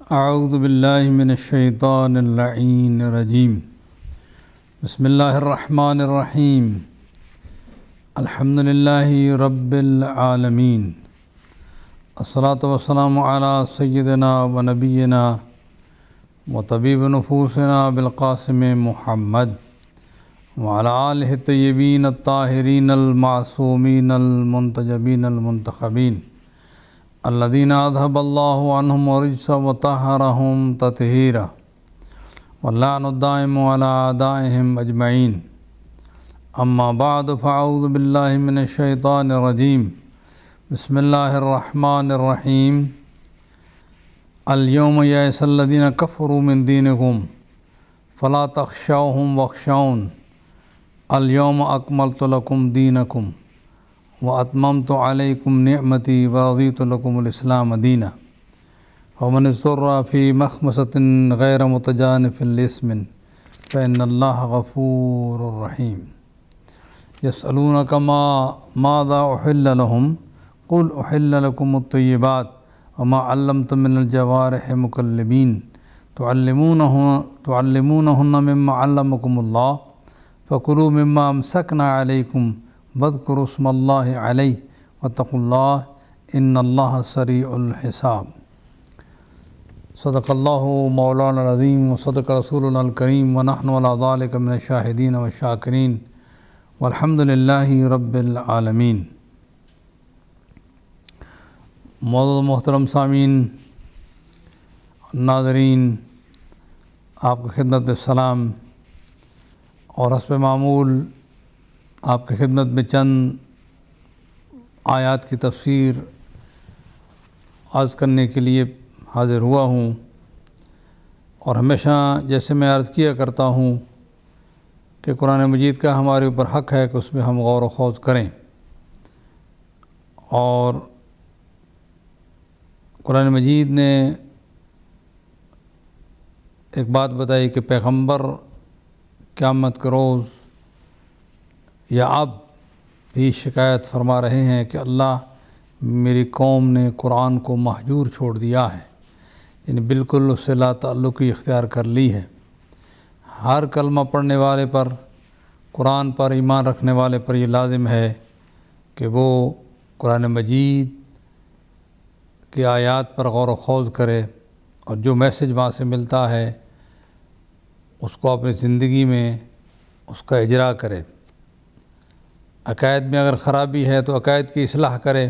اعوذ باللہ من الشیطان اللعین الرجیم بسم اللہ الرحمن الرحیم الحمد للہ رب العالمین الصلاۃ والسلام علی سیدنا و نبینا و طبیب نفوسنا بالقاسم محمد وعلی آلہ الطیبین الطاہرین المعصومین المنتجبین المنتخبین الذین اذهب اللہ عنہم الرجس وطہرہم تطہیرا واللعن الدائم علی اعدائہم اجمعین اما بعد فاعوذ باللہ من الشیطان الرجیم بسم اللہ الرحمن الرحیم اليوم یئس الذین کفروا من دینکم فلا تخشوہم واخشون اليوم اکملت لکم دینکم واتممت علیکم نعمتی ورضیت لکم الاسلام دینا ومن اضطر فی مخمصۃ غیر متجانف لإثم فإن اللہ غفور رحیم یسألونک ماذا احل لهم قل احل لکم الطیبات وما علمتم من الجوارح مکلبین تعلمونہن مما علمکم اللہ فکلوا مما امسکنا علیکم واذکروا اسم اللہ علیہ واتقوا اللہ ان اللہ سریع الحساب صدق اللہ مولانا العظیم وصدق رسولنا الکریم ونحن علی ذلک من الشاہدین والشاکرین والحمد للہ رب العالمین۔ معزز محترم سامعین، ناظرین، آپ کی خدمت میں سلام اور حسب معمول آپ کی خدمت میں چند آیات کی تفسیر عرض کرنے کے لیے حاضر ہوا ہوں، اور ہمیشہ جیسے میں عرض کیا کرتا ہوں کہ قرآن مجید کا ہمارے اوپر حق ہے کہ اس میں ہم غور و خوض کریں، اور قرآن مجید نے ایک بات بتائی کہ پیغمبر قیامت کے روز یا اب بھی شکایت فرما رہے ہیں کہ اللہ میری قوم نے قرآن کو مہجور چھوڑ دیا ہے، یعنی بالکل اس سے لا تعلقی اختیار کر لی ہے۔ ہر کلمہ پڑھنے والے پر، قرآن پر ایمان رکھنے والے پر یہ لازم ہے کہ وہ قرآن مجید کی آیات پر غور و خوض کرے، اور جو میسج وہاں سے ملتا ہے اس کو اپنی زندگی میں اس کا اجرا کرے۔ عقائد میں اگر خرابی ہے تو عقائد کی اصلاح کرے،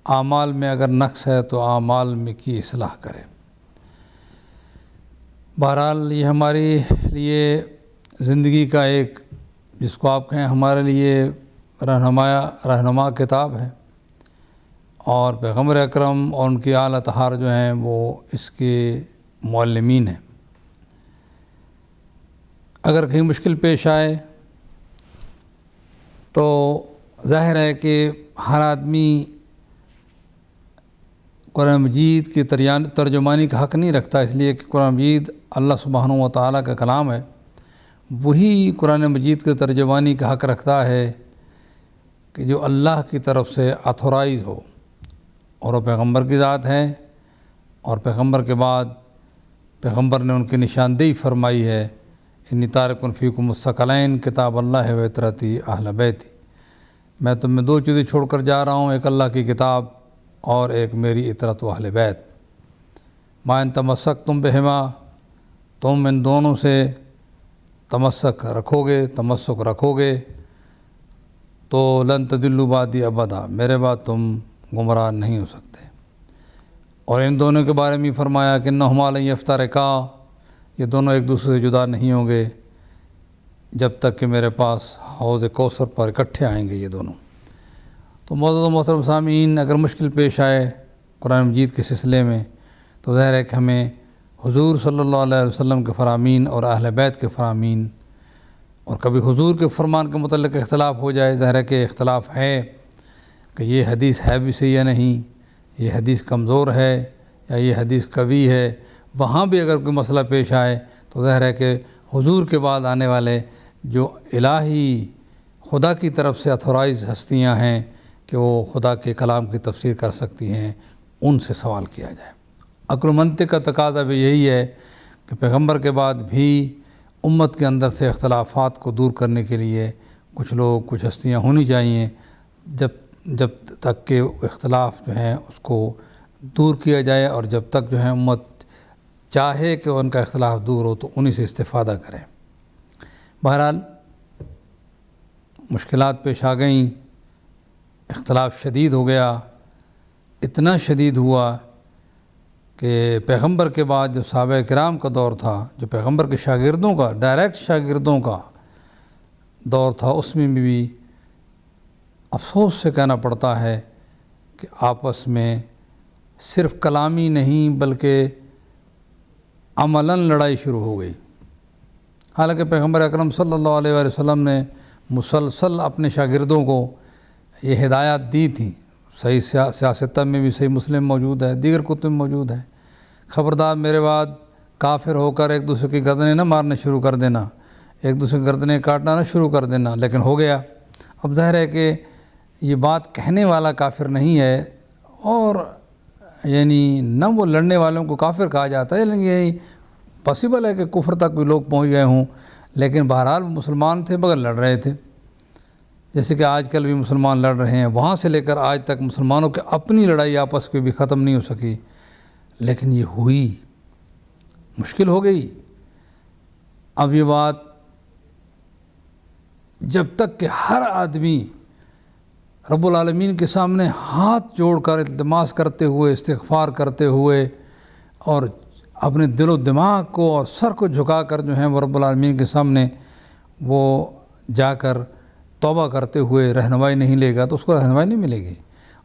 اعمال میں اگر نقص ہے تو اعمال میں کی اصلاح کرے۔ بہرحال یہ ہمارے لیے زندگی کا ایک، جس کو آپ کہیں ہمارے لیے رہنما کتاب ہے، اور پیغمبر اکرم اور ان کے اعلی اطہار جو ہیں وہ اس کے معلمین ہیں۔ اگر کہیں مشکل پیش آئے تو ظاہر ہے کہ ہر آدمی قرآن مجید کی ترجمانی کا حق نہیں رکھتا، اس لیے کہ قرآن مجید اللہ سبحانہ و تعالیٰ کا کلام ہے، وہی قرآن مجید کی ترجمانی کا حق رکھتا ہے کہ جو اللہ کی طرف سے اتھورائز ہو، اور وہ پیغمبر کی ذات ہے، اور پیغمبر کے بعد پیغمبر نے ان کی نشاندہی فرمائی ہے، انی تارک فیکم الثقلین کتاب اللہ و اطرتی اہل بیتی، میں تم میں دو چیزیں چھوڑ کر جا رہا ہوں، ایک اللہ کی کتاب اور ایک میری اطرت و اہل بیت۔ ما ان تمسکتم بہما، تم ان دونوں سے تمسک رکھو گے تو لن تضلوا بعدی ابدا، میرے بعد تم گمراہ نہیں ہو سکتے۔ اور ان دونوں کے بارے میں فرمایا کہ انہما لن یفترقا، یہ دونوں ایک دوسرے سے جدا نہیں ہوں گے جب تک کہ میرے پاس حوض کوثر پر اکٹھے آئیں گے یہ دونوں۔ تو معزز و محترم سامعین، اگر مشکل پیش آئے قرآن مجید کے سلسلے میں تو ظاہر ہے کہ ہمیں حضور صلی اللہ علیہ وسلم کے فرامین اور اہل بیت کے فرامین، اور کبھی حضور کے فرمان کے متعلق اختلاف ہو جائے، ظاہر ہے کہ اختلاف ہے کہ یہ حدیث ہے بھی صحیح یا نہیں، یہ حدیث کمزور ہے یا یہ حدیث قوی ہے، وہاں بھی اگر کوئی مسئلہ پیش آئے تو ظاہر ہے کہ حضور کے بعد آنے والے جو الہی خدا کی طرف سے اتھورائز ہستیاں ہیں کہ وہ خدا کے کلام کی تفسیر کر سکتی ہیں، ان سے سوال کیا جائے۔ عقل و منطق کا تقاضا بھی یہی ہے کہ پیغمبر کے بعد بھی امت کے اندر سے اختلافات کو دور کرنے کے لیے کچھ لوگ کچھ ہستیاں ہونی چاہیے، جب تک کہ اختلاف جو ہیں اس کو دور کیا جائے، اور جب تک جو ہے امت چاہے کہ ان کا اختلاف دور ہو تو انہی سے استفادہ کریں۔ بہرحال مشکلات پیش آ گئیں، اختلاف شدید ہو گیا، اتنا شدید ہوا کہ پیغمبر کے بعد جو صحابہ کرام کا دور تھا، جو پیغمبر کے شاگردوں کا ڈائریکٹ شاگردوں کا دور تھا، اس میں بھی افسوس سے کہنا پڑتا ہے کہ آپس میں صرف کلامی نہیں بلکہ عملاً لڑائی شروع ہو گئی۔ حالانکہ پیغمبر اکرم صلی اللہ علیہ وآلہ وسلم نے مسلسل اپنے شاگردوں کو یہ ہدایات دی تھیں، صحیح سیاست میں بھی صحیح مسلم موجود ہے، دیگر کتب میں موجود ہے، خبردار میرے بعد کافر ہو کر ایک دوسرے کی گردنیں نہ مارنا شروع کر دینا، ایک دوسرے کی گردنیں کاٹنا نہ شروع کر دینا، لیکن ہو گیا۔ اب ظاہر ہے کہ یہ بات کہنے والا کافر نہیں ہے، اور یعنی نہ وہ لڑنے والوں کو کافر کہا جاتا ہے، لیکن یہی پاسبل ہے کہ کفر تک بھی لوگ پہنچ گئے ہوں، لیکن بہرحال وہ مسلمان تھے مگر لڑ رہے تھے، جیسے کہ آج کل بھی مسلمان لڑ رہے ہیں۔ وہاں سے لے کر آج تک مسلمانوں کی اپنی لڑائی آپس میں بھی ختم نہیں ہو سکی، لیکن یہ ہوئی، مشکل ہو گئی۔ اب یہ بات جب تک کہ ہر آدمی رب العالمین کے سامنے ہاتھ جوڑ کر التماس کرتے ہوئے، استغفار کرتے ہوئے، اور اپنے دل و دماغ کو اور سر کو جھکا کر جو ہیں وہ رب العالمین کے سامنے وہ جا کر توبہ کرتے ہوئے رہنمائی نہیں لے گا تو اس کو رہنمائی نہیں ملے گی،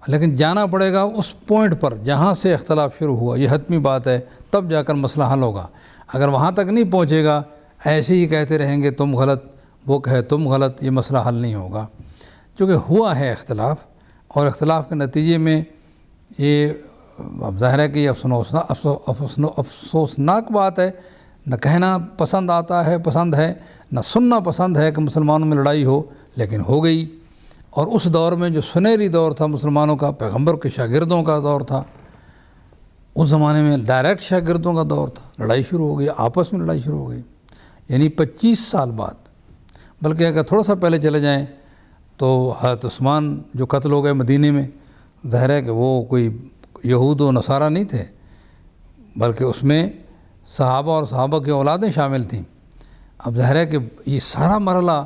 لیکن جانا پڑے گا اس پوائنٹ پر جہاں سے اختلاف شروع ہوا، یہ حتمی بات ہے، تب جا کر مسئلہ حل ہوگا۔ اگر وہاں تک نہیں پہنچے گا، ایسے ہی کہتے رہیں گے تم غلط، وہ کہے تم غلط، یہ مسئلہ حل نہیں ہوگا۔ چونکہ ہوا ہے اختلاف، اور اختلاف کے نتیجے میں یہ اب ظاہر ہے کہ یہ افسوسناک بات ہے، نہ کہنا پسند ہے نہ سننا پسند ہے کہ مسلمانوں میں لڑائی ہو، لیکن ہو گئی۔ اور اس دور میں جو سنہری دور تھا مسلمانوں کا، پیغمبر کے شاگردوں کا دور تھا، اس زمانے میں ڈائریکٹ شاگردوں کا دور تھا، لڑائی شروع ہو گئی، آپس میں لڑائی شروع ہو گئی، یعنی 25 سال بعد۔ بلکہ اگر تھوڑا سا پہلے چلے جائیں تو حضرت عثمان جو قتل ہو گئے مدینے میں، ظاہر ہے کہ وہ کوئی یہود و نصارہ نہیں تھے، بلکہ اس میں صحابہ اور صحابہ کی اولادیں شامل تھیں۔ اب ظاہر ہے کہ یہ سارا مرحلہ،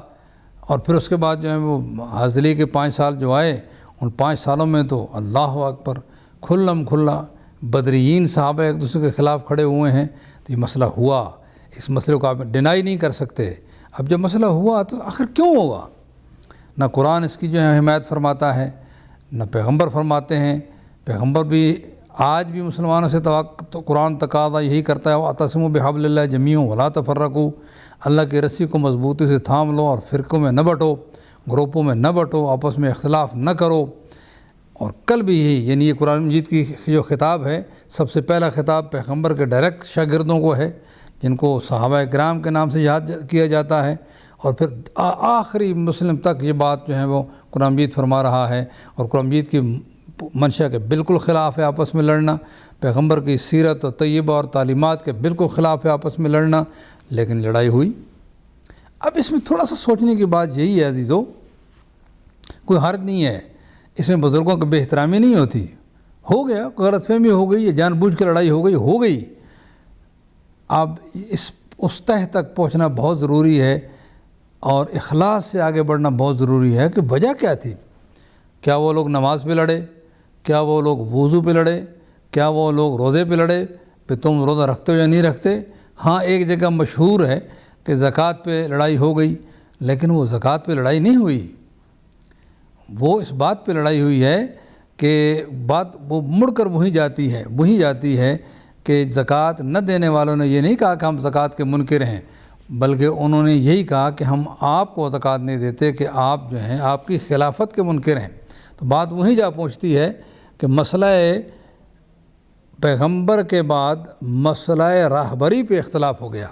اور پھر اس کے بعد جو ہے وہ حضرت علی کے 5 سال جو آئے، ان 5 سالوں میں تو اللہ اکبر کھلم کھلا بدرین صحابہ ایک دوسرے کے خلاف کھڑے ہوئے ہیں، تو یہ مسئلہ ہوا، اس مسئلے کو آپ ڈینائی نہیں کر سکتے۔ اب جب مسئلہ ہوا تو آخر کیوں ہوگا؟ نہ قرآن اس کی جو ہے حمایت فرماتا ہے، نہ پیغمبر فرماتے ہیں۔ پیغمبر بھی آج بھی مسلمانوں سے تو قرآن تقاضا یہی کرتا ہے، وَاعْتَصِمُوا بِحَبْلِ اللَّهِ جَمِيعًا وَلَا تَفَرَّقُوا، اللہ کی رسی کو مضبوطی سے تھام لو اور فرقوں میں نہ بٹو، گروپوں میں نہ بٹو، آپس میں اختلاف نہ کرو۔ اور کل بھی یہی، یعنی یہ قرآن مجید کی جو خطاب ہے، سب سے پہلا خطاب پیغمبر کے ڈائریکٹ شاگردوں کو ہے، جن کو صحابہ کرام کے نام سے یاد کیا جاتا ہے، اور پھر آخری مسلم تک یہ بات جو ہے وہ قرآن مجید فرما رہا ہے۔ اور قرآن مجید کی منشا کے بالکل خلاف ہے آپس میں لڑنا، پیغمبر کی سیرت و طیبہ اور تعلیمات کے بالکل خلاف ہے آپس میں لڑنا، لیکن لڑائی ہوئی۔ اب اس میں تھوڑا سا سوچنے کی بات یہی ہے عزیزو، کوئی حرج نہیں ہے، اس میں بزرگوں کی بے احترامی نہیں ہوتی، ہو گیا، غلط فہمی ہو گئی، یا جان بوجھ کے لڑائی ہو گئی۔ اب اس تہ تک پہنچنا بہت ضروری ہے، اور اخلاص سے آگے بڑھنا بہت ضروری ہے کہ وجہ کیا تھی؟ کیا وہ لوگ نماز پہ لڑے؟ کیا وہ لوگ وضو پہ لڑے؟ کیا وہ لوگ روزے پہ لڑے کہ تم روزہ رکھتے ہو یا نہیں رکھتے؟ ہاں، ایک جگہ مشہور ہے کہ زکوٰۃ پہ لڑائی ہو گئی، لیکن وہ زکوٰۃ پہ لڑائی نہیں ہوئی، وہ اس بات پہ لڑائی ہوئی ہے کہ بات وہ مڑ کر وہی جاتی ہے کہ زکوٰۃ نہ دینے والوں نے یہ نہیں کہا کہ ہم زکوٰۃ کے منکر ہیں، بلکہ انہوں نے یہی کہا کہ ہم آپ کو زکوٰۃ نہیں دیتے کہ آپ جو ہیں آپ کی خلافت کے منکر ہیں۔ تو بات وہیں جا پہنچتی ہے کہ مسئلہ پیغمبر کے بعد مسئلہ راہبری پہ اختلاف ہو گیا،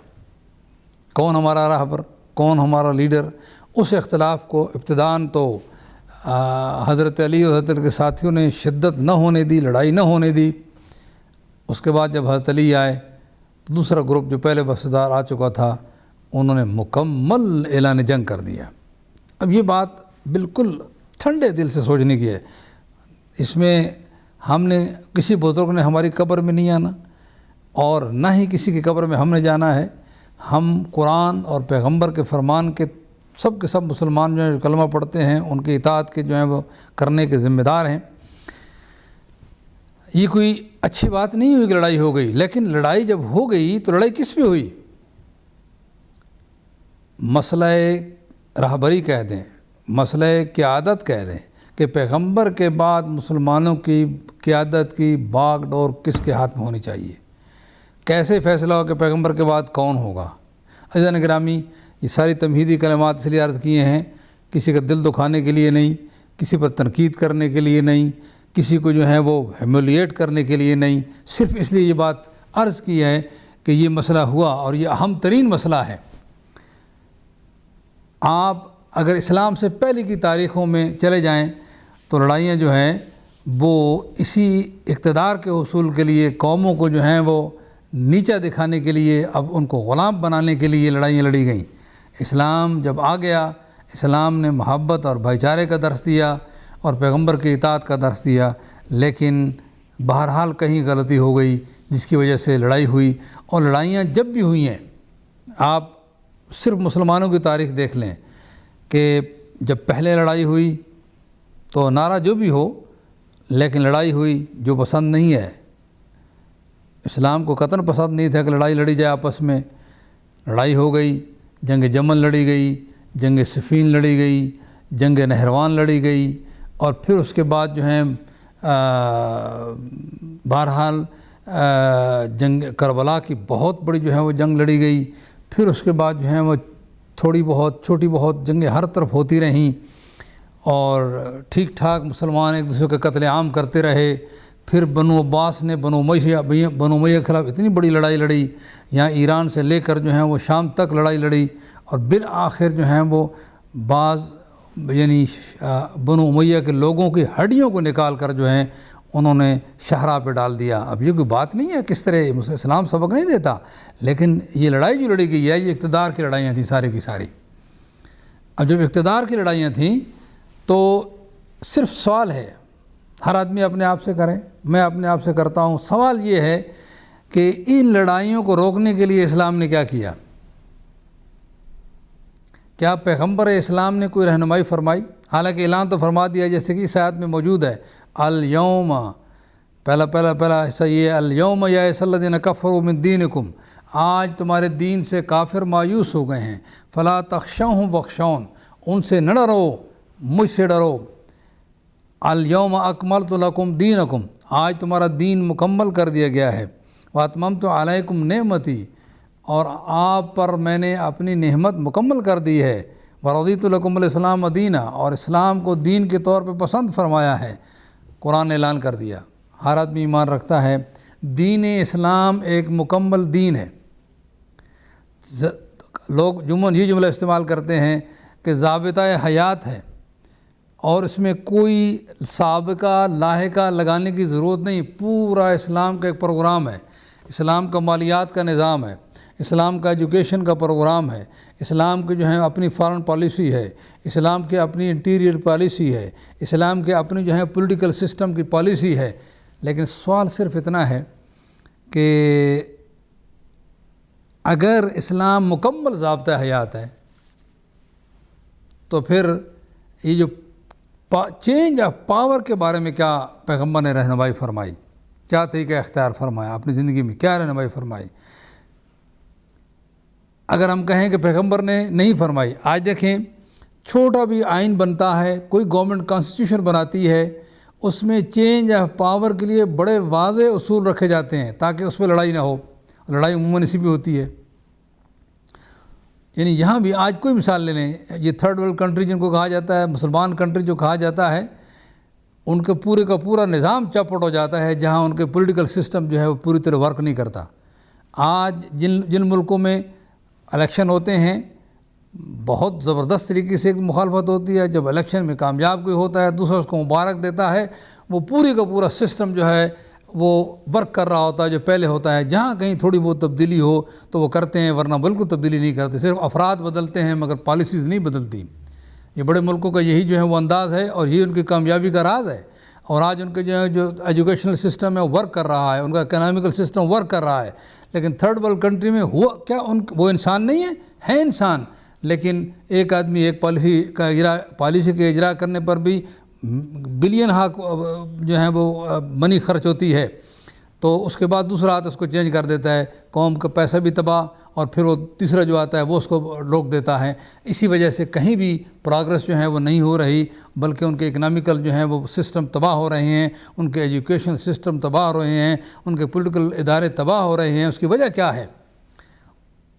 کون ہمارا راہبر، کون ہمارا لیڈر۔ اس اختلاف کو ابتداءً تو حضرت علی اور حضرت کے ساتھیوں نے شدت نہ ہونے دی، لڑائی نہ ہونے دی، اس کے بعد جب حضرت علی آئے تو دوسرا گروپ جو پہلے بستدار آ چکا تھا انہوں نے مکمل اعلان جنگ کر دیا۔ اب یہ بات بالکل ٹھنڈے دل سے سوچنے کی ہے، اس میں ہم نے کسی بزرگ نے ہماری قبر میں نہیں آنا اور نہ ہی کسی کی قبر میں ہم نے جانا ہے۔ ہم قرآن اور پیغمبر کے فرمان کے سب مسلمان جو ہیں کلمہ پڑھتے ہیں ان کی اطاعت کے جو ہیں وہ کرنے کے ذمہ دار ہیں۔ یہ کوئی اچھی بات نہیں ہوئی کہ لڑائی ہو گئی، لیکن لڑائی جب ہو گئی تو لڑائی کس پہ ہوئی؟ مسئلہ رہبری کہہ دیں، مسئلہ قیادت کہہ دیں کہ پیغمبر کے بعد مسلمانوں کی قیادت کی باغ ڈور کس کے ہاتھ میں ہونی چاہیے، کیسے فیصلہ ہو کہ پیغمبر کے بعد کون ہوگا۔ عزیزان گرامی، یہ ساری تمہیدی کلمات اس لیے عرض کیے ہیں، کسی کا دل دکھانے کے لیے نہیں، کسی پر تنقید کرنے کے لیے نہیں، کسی کو جو ہے وہ ہیمولیٹ کرنے کے لیے نہیں، صرف اس لیے یہ بات عرض کی ہے کہ یہ مسئلہ ہوا اور یہ اہم ترین مسئلہ ہے۔ آپ اگر اسلام سے پہلے کی تاریخوں میں چلے جائیں تو لڑائیاں جو ہیں وہ اسی اقتدار کے حصول کے لیے، قوموں کو جو ہیں وہ نیچا دکھانے کے لیے، اب ان کو غلام بنانے کے لیے لڑائیاں لڑی گئیں۔ اسلام جب آ گیا، اسلام نے محبت اور بھائی چارے کا درس دیا اور پیغمبر کی اطاعت کا درس دیا، لیکن بہرحال کہیں غلطی ہو گئی جس کی وجہ سے لڑائی ہوئی۔ اور لڑائیاں جب بھی ہوئی ہیں، آپ صرف مسلمانوں کی تاریخ دیکھ لیں کہ جب پہلے لڑائی ہوئی تو نعرہ جو بھی ہو، لیکن لڑائی ہوئی جو پسند نہیں ہے، اسلام کو قطعاً پسند نہیں تھا کہ لڑائی لڑی جائے آپس میں، لڑائی ہو گئی، جنگ جمل لڑی گئی، جنگ صفین لڑی گئی، جنگ نہروان لڑی گئی، اور پھر اس کے بعد جو ہے بہرحال جنگ کربلا کی بہت بڑی جو ہے وہ جنگ لڑی گئی، پھر اس کے بعد جو ہے وہ تھوڑی بہت چھوٹی بہت جنگیں ہر طرف ہوتی رہیں، اور ٹھیک ٹھاک مسلمان ایک دوسرے کا قتل عام کرتے رہے۔ پھر بنو عباس نے بنو امیہ کے خلاف اتنی بڑی لڑائی لڑی، یہاں ایران سے لے کر جو ہے وہ شام تک لڑائی لڑی، اور بالآخر جو ہیں وہ بعض یعنی بنو امیہ کے لوگوں کی ہڈیوں کو نکال کر جو ہیں انہوں نے شہراہ پہ ڈال دیا۔ اب یہ کوئی بات نہیں ہے کس طرح اسلام سبق نہیں دیتا، لیکن یہ لڑائی جو لڑی گئی ہے یہ اقتدار کی لڑائیاں تھیں ساری کی ساری۔ اب جب اقتدار کی لڑائیاں تھیں تو صرف سوال ہے، ہر آدمی اپنے آپ سے کرے، میں اپنے آپ سے کرتا ہوں، سوال یہ ہے کہ ان لڑائیوں کو روکنے کے لیے اسلام نے کیا کیا؟ کیا پیغمبر اسلام نے کوئی رہنمائی فرمائی؟ حالانکہ اعلان تو فرما دیا جیسے کہ اس آیت میں موجود ہے، الیوم، پہلا حصہ یہ ہے، الیوم یئس الذین کفروا من دینکم، آج تمہارے دین سے کافر مایوس ہو گئے ہیں، فلا تخشوہم واخشون، ان سے نہ ڈرو، مجھ سے ڈرو۔ الیوم اکملت لکم دینکم، آج تمہارا دین مکمل کر دیا گیا ہے، واتممت علیکم نعمتی، اور آپ پر میں نے اپنی نعمت مکمل کر دی ہے، ورضیت لکم الاسلام دینہ، اور اسلام کو دین کے طور پہ پسند فرمایا ہے۔ قرآن نے اعلان کر دیا، ہر آدمی ایمان رکھتا ہے دین اسلام ایک مکمل دین ہے۔ لوگ یہ جملہ استعمال کرتے ہیں کہ ضابطۂ حیات ہے، اور اس میں کوئی سابقہ لاحقہ لگانے کی ضرورت نہیں، پورا اسلام کا ایک پروگرام ہے، اسلام کا مالیات کا نظام ہے، اسلام کا ایجوکیشن کا پروگرام ہے، اسلام کی جو ہے اپنی فارن پالیسی ہے، اسلام کی اپنی انٹیریئر پالیسی ہے، اسلام کے اپنی جو ہے پولیٹیکل سسٹم کی پالیسی ہے۔ لیکن سوال صرف اتنا ہے کہ اگر اسلام مکمل ضابطۂ حیات ہے تو پھر یہ جو چینج آف پاور کے بارے میں کیا پیغمبر نے رہنمائی فرمائی، کیا طریقہ اختیار فرمایا اپنی زندگی میں، کیا رہنمائی فرمائی؟ اگر ہم کہیں کہ پیغمبر نے نہیں فرمائی، آج دیکھیں چھوٹا بھی آئین بنتا ہے، کوئی گورنمنٹ کانسٹیٹیوشن بناتی ہے، اس میں چینج آف پاور کے لیے بڑے واضح اصول رکھے جاتے ہیں تاکہ اس پہ لڑائی نہ ہو، لڑائی عموماً اسی بھی ہوتی ہے۔ یعنی یہاں بھی آج کوئی مثال لے لیں، یہ تھرڈ ورلڈ کنٹری جن کو کہا جاتا ہے، مسلمان کنٹری جو کہا جاتا ہے، ان کے پورے کا پورا نظام چوپٹ ہو جاتا ہے جہاں ان کے پولیٹیکل سسٹم جو ہے وہ پوری طرح ورک نہیں کرتا۔ آج جن ملکوں میں الیکشن ہوتے ہیں بہت زبردست طریقے سے ایک مخالفت ہوتی ہے، جب الیکشن میں کامیاب کوئی ہوتا ہے دوسرا اس کو مبارک دیتا ہے، وہ پوری کا پورا سسٹم جو ہے وہ ورک کر رہا ہوتا ہے جو پہلے ہوتا ہے. جہاں کہیں تھوڑی بہت تبدیلی ہو تو وہ کرتے ہیں، ورنہ بالکل تبدیلی نہیں کرتے. صرف افراد بدلتے ہیں مگر پالیسیز نہیں بدلتی. یہ بڑے ملکوں کا یہی جو ہے وہ انداز ہے، اور یہ ان کی کامیابی کا راز ہے. اور آج ان کے جو ایجوکیشنل سسٹم ہے وہ ورک کر رہا ہے، ان کا اکنامیکل سسٹم ورک کر رہا ہے. لیکن تھرڈ ورلڈ کنٹری میں ہوا کیا؟ وہ انسان نہیں ہے انسان، لیکن ایک آدمی ایک پالیسی کے اجرا کرنے پر بھی بلین جو ہے وہ منی خرچ ہوتی ہے، تو اس کے بعد دوسرا آتا ہے اس کو چینج کر دیتا ہے، قوم کا پیسہ بھی تباہ، اور پھر وہ تیسرا جو آتا ہے وہ اس کو روک دیتا ہے. اسی وجہ سے کہیں بھی پروگرس جو ہے وہ نہیں ہو رہی، بلکہ ان کے اکنامیکل جو ہیں وہ سسٹم تباہ ہو رہے ہیں، ان کے ایجوکیشن سسٹم تباہ ہو رہے ہیں، ان کے پولیٹیکل ادارے تباہ ہو رہے ہیں. اس کی وجہ کیا ہے؟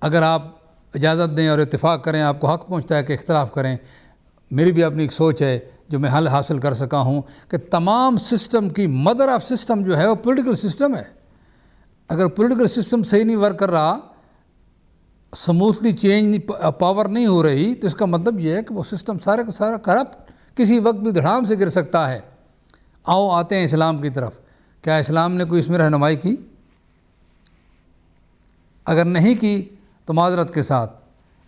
اگر آپ اجازت دیں اور اتفاق کریں، آپ کو حق پہنچتا ہے کہ اختلاف کریں. میری بھی اپنی ایک سوچ ہے جو میں حل حاصل کر سکا ہوں کہ تمام سسٹم کی مدر آف سسٹم جو ہے وہ پولیٹیکل سسٹم ہے. اگر پولیٹیکل سسٹم صحیح نہیں ورک کر رہا، سموتھلی چینج پاور نہیں ہو رہی، تو اس کا مطلب یہ ہے کہ وہ سسٹم سارا کا سارا کرپٹ کسی وقت بھی دھڑام سے گر سکتا ہے. آتے ہیں اسلام کی طرف. کیا اسلام نے کوئی اس میں رہنمائی کی؟ اگر نہیں کی تو معذرت کے ساتھ،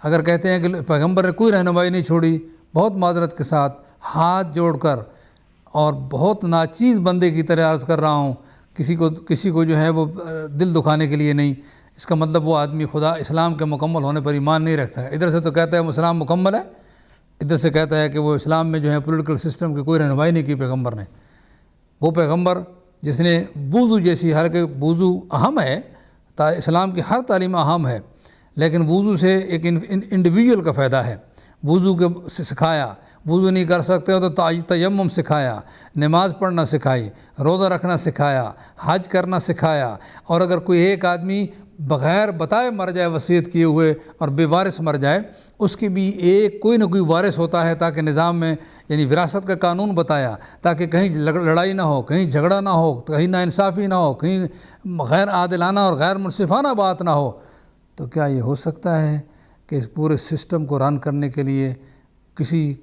اگر کہتے ہیں کہ پیغمبر نے کوئی رہنمائی نہیں چھوڑی، بہت معذرت کے ساتھ ہاتھ جوڑ کر اور بہت ناچیز بندے کی طرح عرض کر رہا ہوں، کسی کو جو ہے وہ دل دکھانے کے لیے نہیں. اس کا مطلب وہ آدمی خدا اسلام کے مکمل ہونے پر ایمان نہیں رکھتا ہے. ادھر سے تو کہتا ہے وہ اسلام مکمل ہے، ادھر سے کہتا ہے کہ وہ اسلام میں جو ہے پولیٹیکل سسٹم کی کوئی رہنمائی نہیں کی پیغمبر نے. وہ پیغمبر جس نے وضو جیسی، حالانکہ وضو اہم ہے، اسلام کی ہر تعلیم اہم ہے، لیکن وضو سے ایک انڈیویجول کا فائدہ ہے. وضو کے سکھایا، وضو نہیں کر سکتے ہو تو تیمم سکھایا، نماز پڑھنا سکھائی، روزہ رکھنا سکھایا، حج کرنا سکھایا. اور اگر کوئی ایک آدمی بغیر بتائے مر جائے وصیت کیے ہوئے اور بے وارث مر جائے، اس کی بھی کوئی نہ کوئی وارث ہوتا ہے، تاکہ نظام میں یعنی وراثت کا قانون بتایا، تاکہ کہیں لڑائی نہ ہو، کہیں جھگڑا نہ ہو، کہیں ناانصافی نہ ہو، کہیں غیر عادلانہ اور غیر منصفانہ بات نہ ہو. تو کیا یہ ہو سکتا ہے کہ اس پورے سسٹم کو رن کرنے کے لیے کسی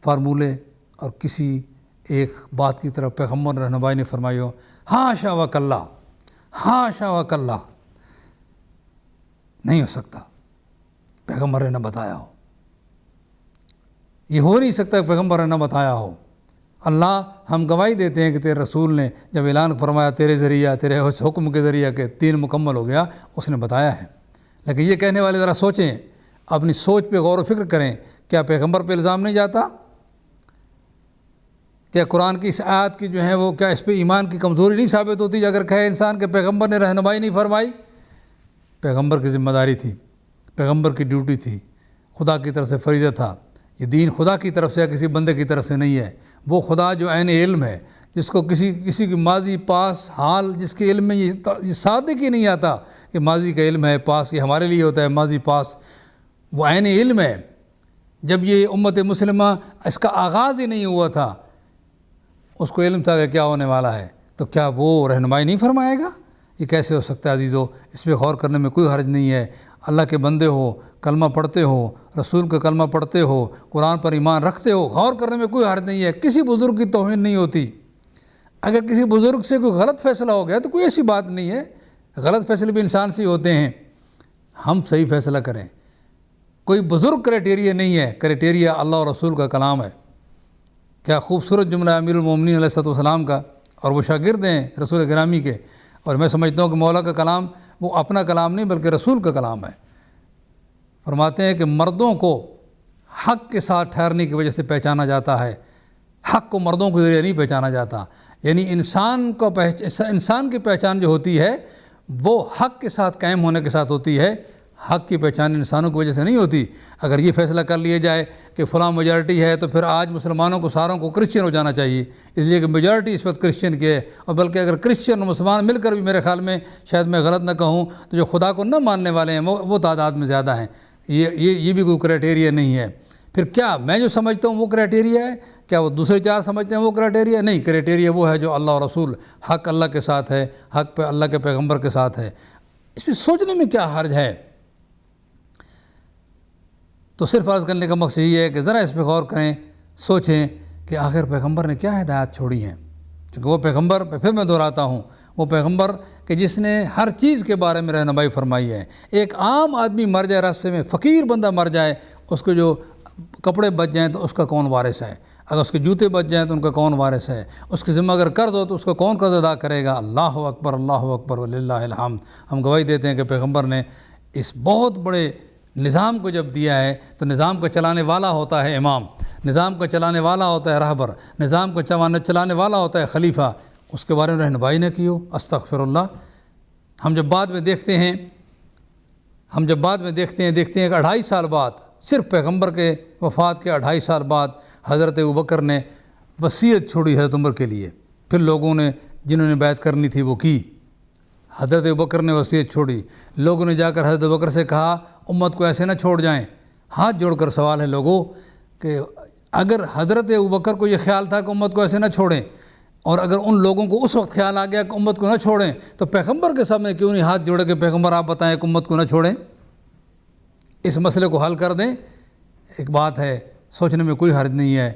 فارمولے اور کسی ایک بات کی طرف پیغمبر رہنمائی نے فرمائی ہو؟ حاشا وکلا، حاشا وکلا، نہیں ہو سکتا. پیغمبر نے نہ بتایا ہو، یہ ہو نہیں سکتا کہ پیغمبر نے نہ بتایا ہو. اللہ ہم گواہی دیتے ہیں کہ تیرے رسول نے جب اعلان فرمایا تیرے ذریعہ، تیرے حکم کے ذریعہ کہ دین مکمل ہو گیا، اس نے بتایا ہے. لیکن یہ کہنے والے ذرا سوچیں، اپنی سوچ پہ غور و فکر کریں. کیا پیغمبر پہ الزام نہیں جاتا؟ کیا قرآن کی اس آیت کی جو ہے وہ کیا اس پہ ایمان کی کمزوری نہیں ثابت ہوتی اگر کہے انسان کہ پیغمبر نے رہنمائی نہیں فرمائی؟ پیغمبر کی ذمہ داری تھی، پیغمبر کی ڈیوٹی تھی، خدا کی طرف سے فریضہ تھا. یہ دین خدا کی طرف سے ہے، کسی بندے کی طرف سے نہیں ہے. وہ خدا جو عین علم ہے، جس کو کسی کی ماضی پاس حال، جس کے علم میں یہ صادق ہی نہیں آتا کہ ماضی کا علم ہے، پاس یہ ہمارے لیے ہوتا ہے ماضی پاس. وہ عین علم ہے. جب یہ امت مسلمہ اس کا آغاز ہی نہیں ہوا تھا، اس کو علم تھا کہ کیا ہونے والا ہے، تو کیا وہ رہنمائی نہیں فرمائے گا؟ یہ کیسے ہو سکتا ہے عزیزو؟ اس پہ غور کرنے میں کوئی حرج نہیں ہے. اللہ کے بندے ہو، کلمہ پڑھتے ہو، رسول کا کلمہ پڑھتے ہو، قرآن پر ایمان رکھتے ہو، غور کرنے میں کوئی حرج نہیں ہے. کسی بزرگ کی توہین نہیں ہوتی. اگر کسی بزرگ سے کوئی غلط فیصلہ ہو گیا تو کوئی ایسی بات نہیں ہے، غلط فیصلے بھی انسان سے ہی ہوتے ہیں. ہم صحیح فیصلہ کریں. کوئی بزرگ کرائٹیریا نہیں ہے، کرائٹیریا اللہ اور رسول کا کلام ہے. کیا خوبصورت جملہ امیر المومنین علیہ السلام کا، اور وہ شاگرد ہیں رسول گرامی کے. اور میں سمجھتا ہوں کہ مولا کا کلام وہ اپنا کلام نہیں بلکہ رسول کا کلام ہے. فرماتے ہیں کہ مردوں کو حق کے ساتھ ٹھہرنے کی وجہ سے پہچانا جاتا ہے، حق کو مردوں کے ذریعے نہیں پہچانا جاتا. یعنی انسان کی پہچان جو ہوتی ہے وہ حق کے ساتھ قائم ہونے کے ساتھ ہوتی ہے. حق کی پہچان انسانوں کی وجہ سے نہیں ہوتی. اگر یہ فیصلہ کر لیا جائے کہ فلاں میجارٹی ہے تو پھر آج مسلمانوں کو ساروں کو کرسچن ہو جانا چاہیے، اس لیے کہ میجارٹی اس وقت کرسچن کی ہے. اور بلکہ اگر کرسچن اور مسلمان مل کر بھی، میرے خیال میں شاید میں غلط نہ کہوں، تو جو خدا کو نہ ماننے والے ہیں وہ تعداد میں زیادہ ہیں. یہ بھی کوئی کرائٹیریا نہیں ہے. پھر کیا میں جو سمجھتا ہوں وہ کرائٹیریا ہے؟ کیا وہ دوسرے چار سمجھتے ہیں وہ کرائٹیریا؟ نہیں، کرائٹیریا وہ ہے جو اللہ اور رسول، حق اللہ کے ساتھ ہے، حق پہ اللہ کے پیغمبر کے ساتھ ہے. اس پہ سوچنے میں کیا حرج ہے؟ تو صرف عرض کرنے کا مقصد یہ ہے کہ ذرا اس پہ غور کریں، سوچیں کہ آخر پیغمبر نے کیا ہدایات چھوڑی ہیں. چونکہ وہ پیغمبر، پھر میں دہراتا ہوں، وہ پیغمبر کہ جس نے ہر چیز کے بارے میں رہنمائی فرمائی ہے۔ ایک عام آدمی مر جائے راستے میں، فقیر بندہ مر جائے، اس کو جو کپڑے بچ جائیں تو اس کا کون وارث ہے؟ اگر اس کے جوتے بچ جائیں تو ان کا کون وارث ہے؟ اس کی ذمہ اگر قرض ہو تو اس کا کون قرض ادا کرے گا؟ اللہ اکبر وللہ الحمد۔ ہم گواہی دیتے ہیں کہ پیغمبر نے اس بہت بڑے نظام کو جب دیا ہے تو نظام کو چلانے والا ہوتا ہے امام، نظام کو چلانے والا ہوتا ہے رہبر، نظام کو چلانے والا ہوتا ہے خلیفہ، اس کے بارے میں رہنمائی نہ کی ہو، استغفر اللہ۔ ہم جب بعد میں دیکھتے ہیں کہ 2.5 سال بعد، صرف پیغمبر کے وفات کے 2.5 سال بعد حضرت ابوبکر نے وصیت چھوڑی حضرت عمر کے لیے۔ پھر لوگوں نے جنہوں نے بیعت کرنی تھی وہ کی، حضرت ابوبکر نے وصیت چھوڑی۔ لوگوں نے جا کر حضرت ابوبکر سے کہا امت کو ایسے نہ چھوڑ جائیں۔ ہاتھ جوڑ کر سوال ہے لوگوں کہ اگر حضرت ابوبکر کو یہ خیال تھا کہ امت کو ایسے نہ چھوڑیں، اور اگر ان لوگوں کو اس وقت خیال آ گیا کہ امت کو نہ چھوڑیں، تو پیغمبر کے سامنے کیوں نہیں ہاتھ جوڑے کہ پیغمبر آپ بتائیں کہ امت کو نہ چھوڑیں، اس مسئلے کو حل کر دیں؟ ایک بات ہے، سوچنے میں کوئی حرج نہیں ہے،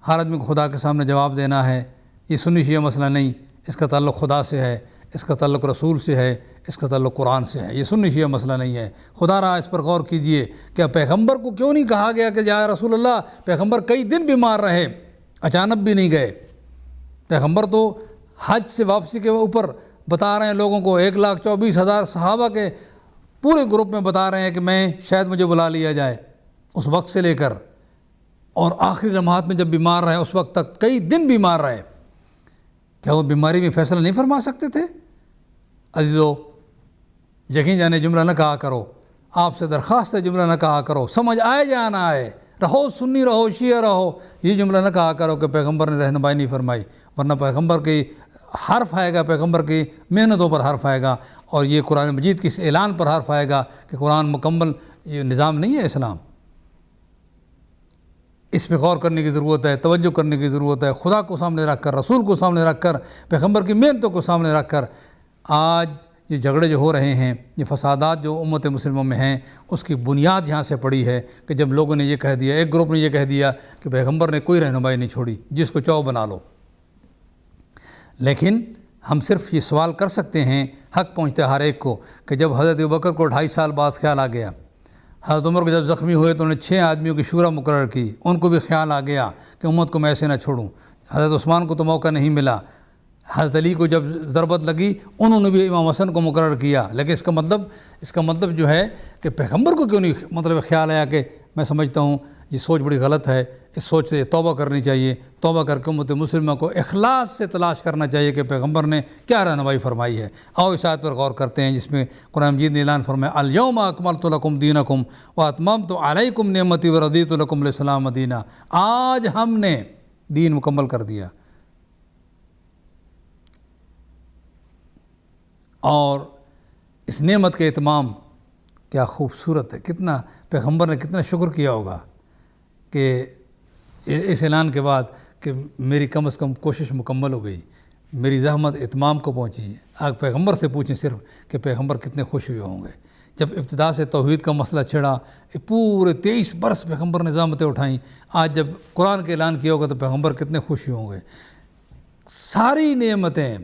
ہر آدمی کو خدا کے سامنے جواب دینا ہے۔ یہ سنی شیعہ مسئلہ نہیں، اس کا تعلق خدا سے ہے، اس کا تعلق رسول سے ہے، اس کا تعلق قرآن سے ہے، یہ سنی شیعہ مسئلہ نہیں ہے۔ خدا رہا اس پر غور کیجئے کہ پیغمبر کو کیوں نہیں کہا گیا کہ یا رسول اللہ، پیغمبر کئی دن بیمار رہے، اچانک بھی نہیں گئے۔ پیغمبر تو حج سے واپسی کے اوپر بتا رہے ہیں لوگوں کو، 1,24,000 صحابہ کے پورے گروپ میں بتا رہے ہیں کہ میں شاید مجھے بلا لیا جائے، اس وقت سے لے کر اور آخری لمحات میں جب بیمار رہے اس وقت تک کئی دن بیمار رہے۔ کیا وہ بیماری میں فیصلہ نہیں فرما سکتے تھے؟ عزیزو، یقین جانے جملہ نہ کہا کرو، آپ سے درخواست ہے جملہ نہ کہا کرو، سمجھ آئے یا نہ آئے، رہو سنی رہو شیعہ رہو، یہ جملہ نہ کہا کرو کہ پیغمبر نے رہنمائی نہیں فرمائی، ورنہ پیغمبر کی حرف آئے گا، پیغمبر کی محنتوں پر حرف آئے گا، اور یہ قرآن مجید کے اس اعلان پر حرف آئے گا کہ قرآن مکمل یہ نظام نہیں ہے اسلام۔ اس پہ غور کرنے کی ضرورت ہے، توجہ کرنے کی ضرورت ہے، خدا کو سامنے رکھ کر، رسول کو سامنے رکھ کر، پیغمبر کی محنتوں کو سامنے رکھ کر۔ آج یہ جھگڑے جو ہو رہے ہیں، یہ فسادات جو امت مسلمہ میں ہیں، اس کی بنیاد یہاں سے پڑی ہے کہ جب لوگوں نے یہ کہہ دیا، ایک گروپ نے یہ کہہ دیا کہ پیغمبر نے کوئی رہنمائی نہیں چھوڑی، جس کو چاہو بنا لو۔ لیکن ہم صرف یہ سوال کر سکتے ہیں، حق پہنچتا ہے ہر ایک کو، کہ جب حضرت ابوبکر کو 2.5 سال بعد خیال آ گیا، حضرت عمر کو جب زخمی ہوئے تو انہوں نے 6 آدمیوں کی شورا مقرر کی، ان کو بھی خیال آ گیا کہ امت کو میں ایسے نہ چھوڑوں۔ حضرت عثمان کو تو موقع نہیں ملا، حضرت علی کو جب ضربت لگی انہوں نے بھی امام حسن کو مقرر کیا، لیکن اس کا مطلب جو ہے کہ پیغمبر کو کیوں نہیں خیال آیا؟ کہ میں سمجھتا ہوں یہ سوچ بڑی غلط ہے، اس سوچ سے توبہ کرنی چاہیے، توبہ کر کے امت مسلمہ کو اخلاص سے تلاش کرنا چاہیے کہ پیغمبر نے کیا رہنمائی فرمائی ہے۔ آؤ اس آیت پر غور کرتے ہیں جس میں قرآن مجید نے اعلان فرمایا، الیوم اکملت لکم دینکم واتممت علیکم نعمتی ورضیت لکم الاسلام دینا۔ آج ہم نے دین مکمل کر دیا، اور اس نعمت کے اتمام کیا خوبصورت ہے، کتنا پیغمبر نے کتنا شکر کیا ہوگا کہ اس اعلان کے بعد کہ میری کم از کم کوشش مکمل ہو گئی، میری زحمت اتمام کو پہنچی ہے۔ آپ پیغمبر سے پوچھیں صرف کہ پیغمبر کتنے خوش ہوئے ہوں گے جب ابتدا سے توحید کا مسئلہ چھڑا، پورے 23 برس پیغمبر نے زحمتیں اٹھائیں، آج جب قرآن کے اعلان کیا ہوگا تو پیغمبر کتنے خوش ہوں گے۔ ساری نعمتیں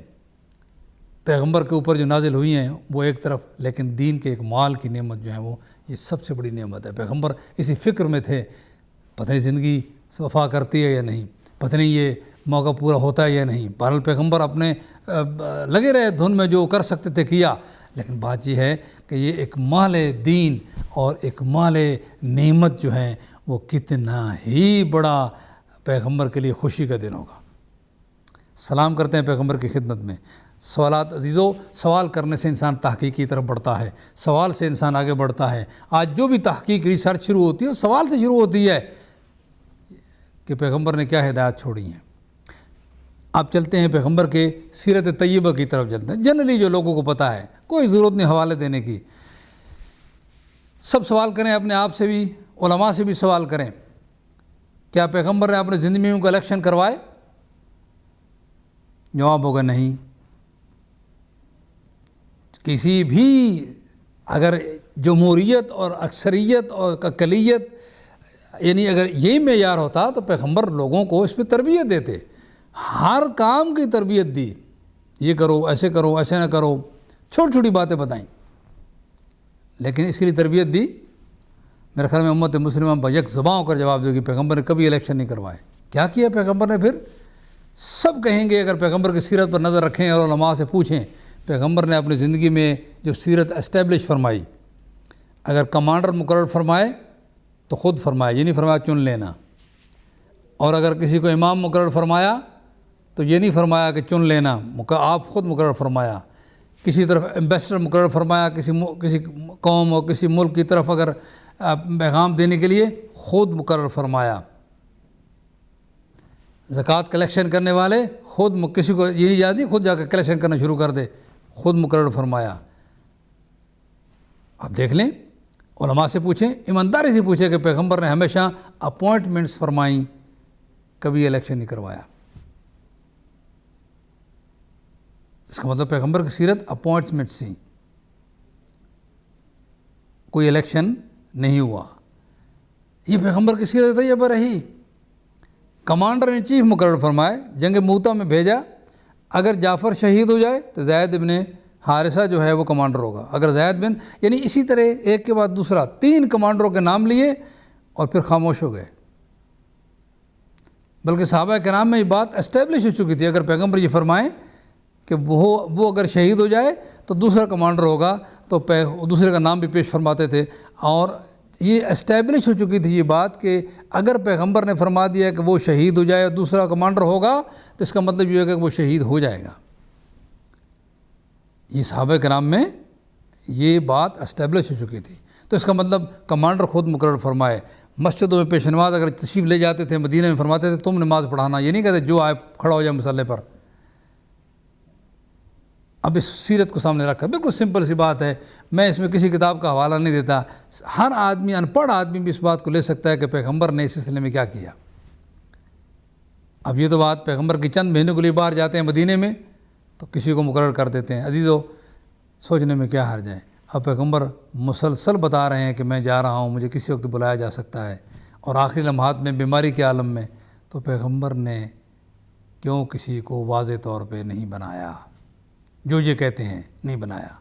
پیغمبر کے اوپر جو نازل ہوئی ہیں وہ ایک طرف، لیکن دین کے ایک مال کی نعمت جو ہے وہ یہ سب سے بڑی نعمت ہے۔ پیغمبر اسی فکر میں تھے، پتہ نہیں زندگی وفا کرتی ہے یا نہیں، پتہ نہیں یہ موقع پورا ہوتا ہے یا نہیں۔ بہرحال پیغمبر اپنے لگے رہے دھن میں، جو کر سکتے تھے کیا، لیکن بات یہ ہے کہ یہ ایک مال دین اور ایک مال نعمت جو ہے وہ کتنا ہی بڑا پیغمبر کے لیے خوشی کا دن ہوگا۔ سلام کرتے ہیں پیغمبر کی خدمت میں۔ سوالات عزیزو، سوال کرنے سے انسان تحقیق کی طرف بڑھتا ہے، سوال سے انسان آگے بڑھتا ہے۔ آج جو بھی تحقیق ریسرچ شروع ہوتی ہے سوال سے شروع ہوتی ہے کہ پیغمبر نے کیا ہدایات چھوڑی ہیں۔ آپ چلتے ہیں پیغمبر کے سیرت طیبہ کی طرف چلتے ہیں، جنرلی جو لوگوں کو پتہ ہے، کوئی ضرورت نہیں حوالے دینے کی۔ سب سوال کریں، اپنے آپ سے بھی، علماء سے بھی سوال کریں، کیا پیغمبر نے اپنے زندگی میں الیکشن کروائے؟ جواب ہوگا نہیں۔ کسی بھی اگر جمہوریت اور اکثریت اور اقلیت، یعنی اگر یہی معیار ہوتا تو پیغمبر لوگوں کو اس پہ تربیت دیتے، ہر کام کی تربیت دی۔ یہ کرو، ایسے نہ کرو، چھوٹی چھوٹی باتیں بتائیں، لیکن اس کے لیے تربیت دی۔ میرے خیال میں امت مسلمہ بیک زباں ہو کر جواب دے گی پیغمبر نے کبھی الیکشن نہیں کروائے۔ کیا کیا پیغمبر نے پھر؟ سب کہیں گے اگر پیغمبر کی سیرت پر نظر رکھیں اور علماء سے پوچھیں، پیغمبر نے اپنی زندگی میں جو سیرت اسٹیبلش فرمائی، اگر کمانڈر مقرر فرمائے تو خود فرمائے، یہ نہیں فرمایا چن لینا، اور اگر کسی کو امام مقرر فرمایا تو یہ نہیں فرمایا کہ چن لینا، آپ خود مقرر فرمایا۔ کسی طرف ایمبیسڈر مقرر فرمایا، کسی قوم اور کسی ملک کی طرف اگر پیغام دینے کے لیے خود مقرر فرمایا۔ زکوٰۃ کلیکشن کرنے والے خود، کسی کو یہ نہیں جاتی خود جا کے کلیکشن کرنا شروع کر دے، خود مقرر فرمایا۔ آپ دیکھ لیں، علماء سے پوچھیں، ایمانداری سے پوچھیں کہ پیغمبر نے ہمیشہ اپوائنٹمنٹس فرمائیں، کبھی الیکشن نہیں کروایا۔ اس کا مطلب پیغمبر کی سیرت اپوائنٹمنٹس تھی، کوئی الیکشن نہیں ہوا۔ یہ پیغمبر کی سیرت طیبہ رہی۔ کمانڈر ان چیف مقرر فرمائے، جنگ موتا میں بھیجا، اگر جعفر شہید ہو جائے تو زید بن حارثہ جو ہے وہ کمانڈر ہوگا، اگر زید بن، یعنی اسی طرح ایک کے بعد دوسرا 3 کمانڈروں کے نام لیے اور پھر خاموش ہو گئے۔ بلکہ صحابہ کرام میں یہ بات اسٹیبلش ہو چکی تھی، اگر پیغمبر یہ فرمائیں کہ وہ اگر شہید ہو جائے تو دوسرا کمانڈر ہوگا، تو دوسرے کا نام بھی پیش فرماتے تھے، اور یہ اسٹیبلش ہو چکی تھی یہ بات کہ اگر پیغمبر نے فرما دیا کہ وہ شہید ہو جائے اور دوسرا کمانڈر ہوگا تو اس کا مطلب یہ ہوگا کہ وہ شہید ہو جائے گا۔ یہ صحابہ کرام میں یہ بات اسٹیبلش ہو چکی تھی، تو اس کا مطلب کمانڈر خود مقرر فرمائے۔ مسجدوں میں پیش نماز اگر تشریف لے جاتے تھے، مدینہ میں فرماتے تھے تم نماز پڑھانا، یہ نہیں کہتے جو آئے کھڑا ہو جائے مسلح پر۔ اب اس سیرت کو سامنے رکھا، بالکل سمپل سی بات ہے، میں اس میں کسی کتاب کا حوالہ نہیں دیتا، ہر آدمی، ان پڑھ آدمی بھی اس بات کو لے سکتا ہے کہ پیغمبر نے اس سلسلے میں کیا کیا۔ اب یہ تو بات پیغمبر کی چند مہینوں کے لیے باہر جاتے ہیں مدینے میں تو کسی کو مقرر کر دیتے ہیں، عزیزو سوچنے میں کیا حرج ہے۔ اب پیغمبر مسلسل بتا رہے ہیں کہ میں جا رہا ہوں، مجھے کسی وقت بلایا جا سکتا ہے، اور آخری لمحات میں بیماری کے عالم میں، تو پیغمبر نے کیوں کسی کو واضح طور پہ نہیں بنایا؟ جو یہ کہتے ہیں نہیں بنایا۔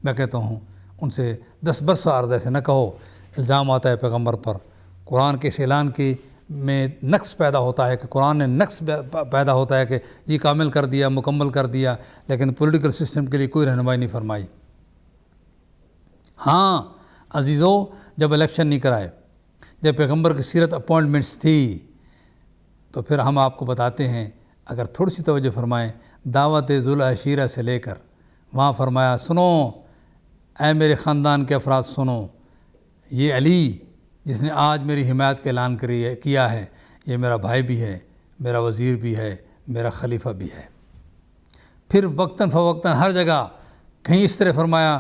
میں کہتا ہوں ان سے 10 برس عرض ایسے نہ کہو، الزام آتا ہے پیغمبر پر، قرآن کے اس اعلان کی میں نقص پیدا ہوتا ہے کہ قرآن نے نقص پیدا ہوتا ہے کہ جی کامل کر دیا، مکمل کر دیا، لیکن پولیٹیکل سسٹم کے لیے کوئی رہنمائی نہیں فرمائی۔ ہاں عزیزو، جب الیکشن نہیں کرائے، جب پیغمبر کی سیرت اپوائنٹمنٹس تھی، تو پھر ہم آپ کو بتاتے ہیں، اگر تھوڑی سی توجہ فرمائیں، دعوت ذوالعشیرہ سے لے کر وہاں فرمایا سنو اے میرے خاندان کے افراد، سنو، یہ علی جس نے آج میری حمایت کا اعلان کیا ہے، یہ میرا بھائی بھی ہے، میرا وزیر بھی ہے، میرا خلیفہ بھی ہے۔ پھر وقتاً فوقتاً ہر جگہ کہیں اس طرح فرمایا،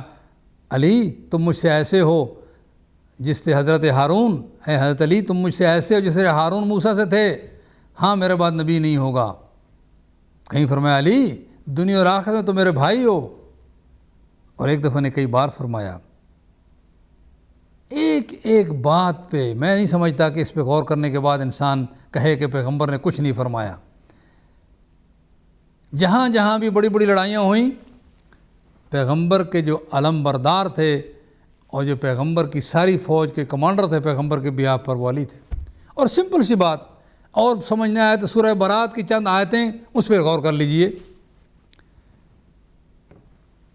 علی تم مجھ سے ایسے ہو جس سے حضرت ہارون، اے حضرت علی تم مجھ سے ایسے ہو جس سے ہارون موسیٰ سے تھے، ہاں میرے بعد نبی نہیں ہوگا۔ کہیں فرمایا علی دنیا اور آخرت میں تو میرے بھائی ہو، اور ایک دفعہ نے کئی بار فرمایا۔ ایک ایک بات پہ میں نہیں سمجھتا کہ اس پہ غور کرنے کے بعد انسان کہے کہ پیغمبر نے کچھ نہیں فرمایا۔ جہاں جہاں بھی بڑی بڑی لڑائیاں ہوئیں، پیغمبر کے جو علم بردار تھے اور جو پیغمبر کی ساری فوج کے کمانڈر تھے پیغمبر کے بیاہ پر، وہ علی تھے۔ اور سمپل سی بات، اور سمجھنے آئے تو سورہ برات کی چند آیتیں اس پہ غور کر لیجئے۔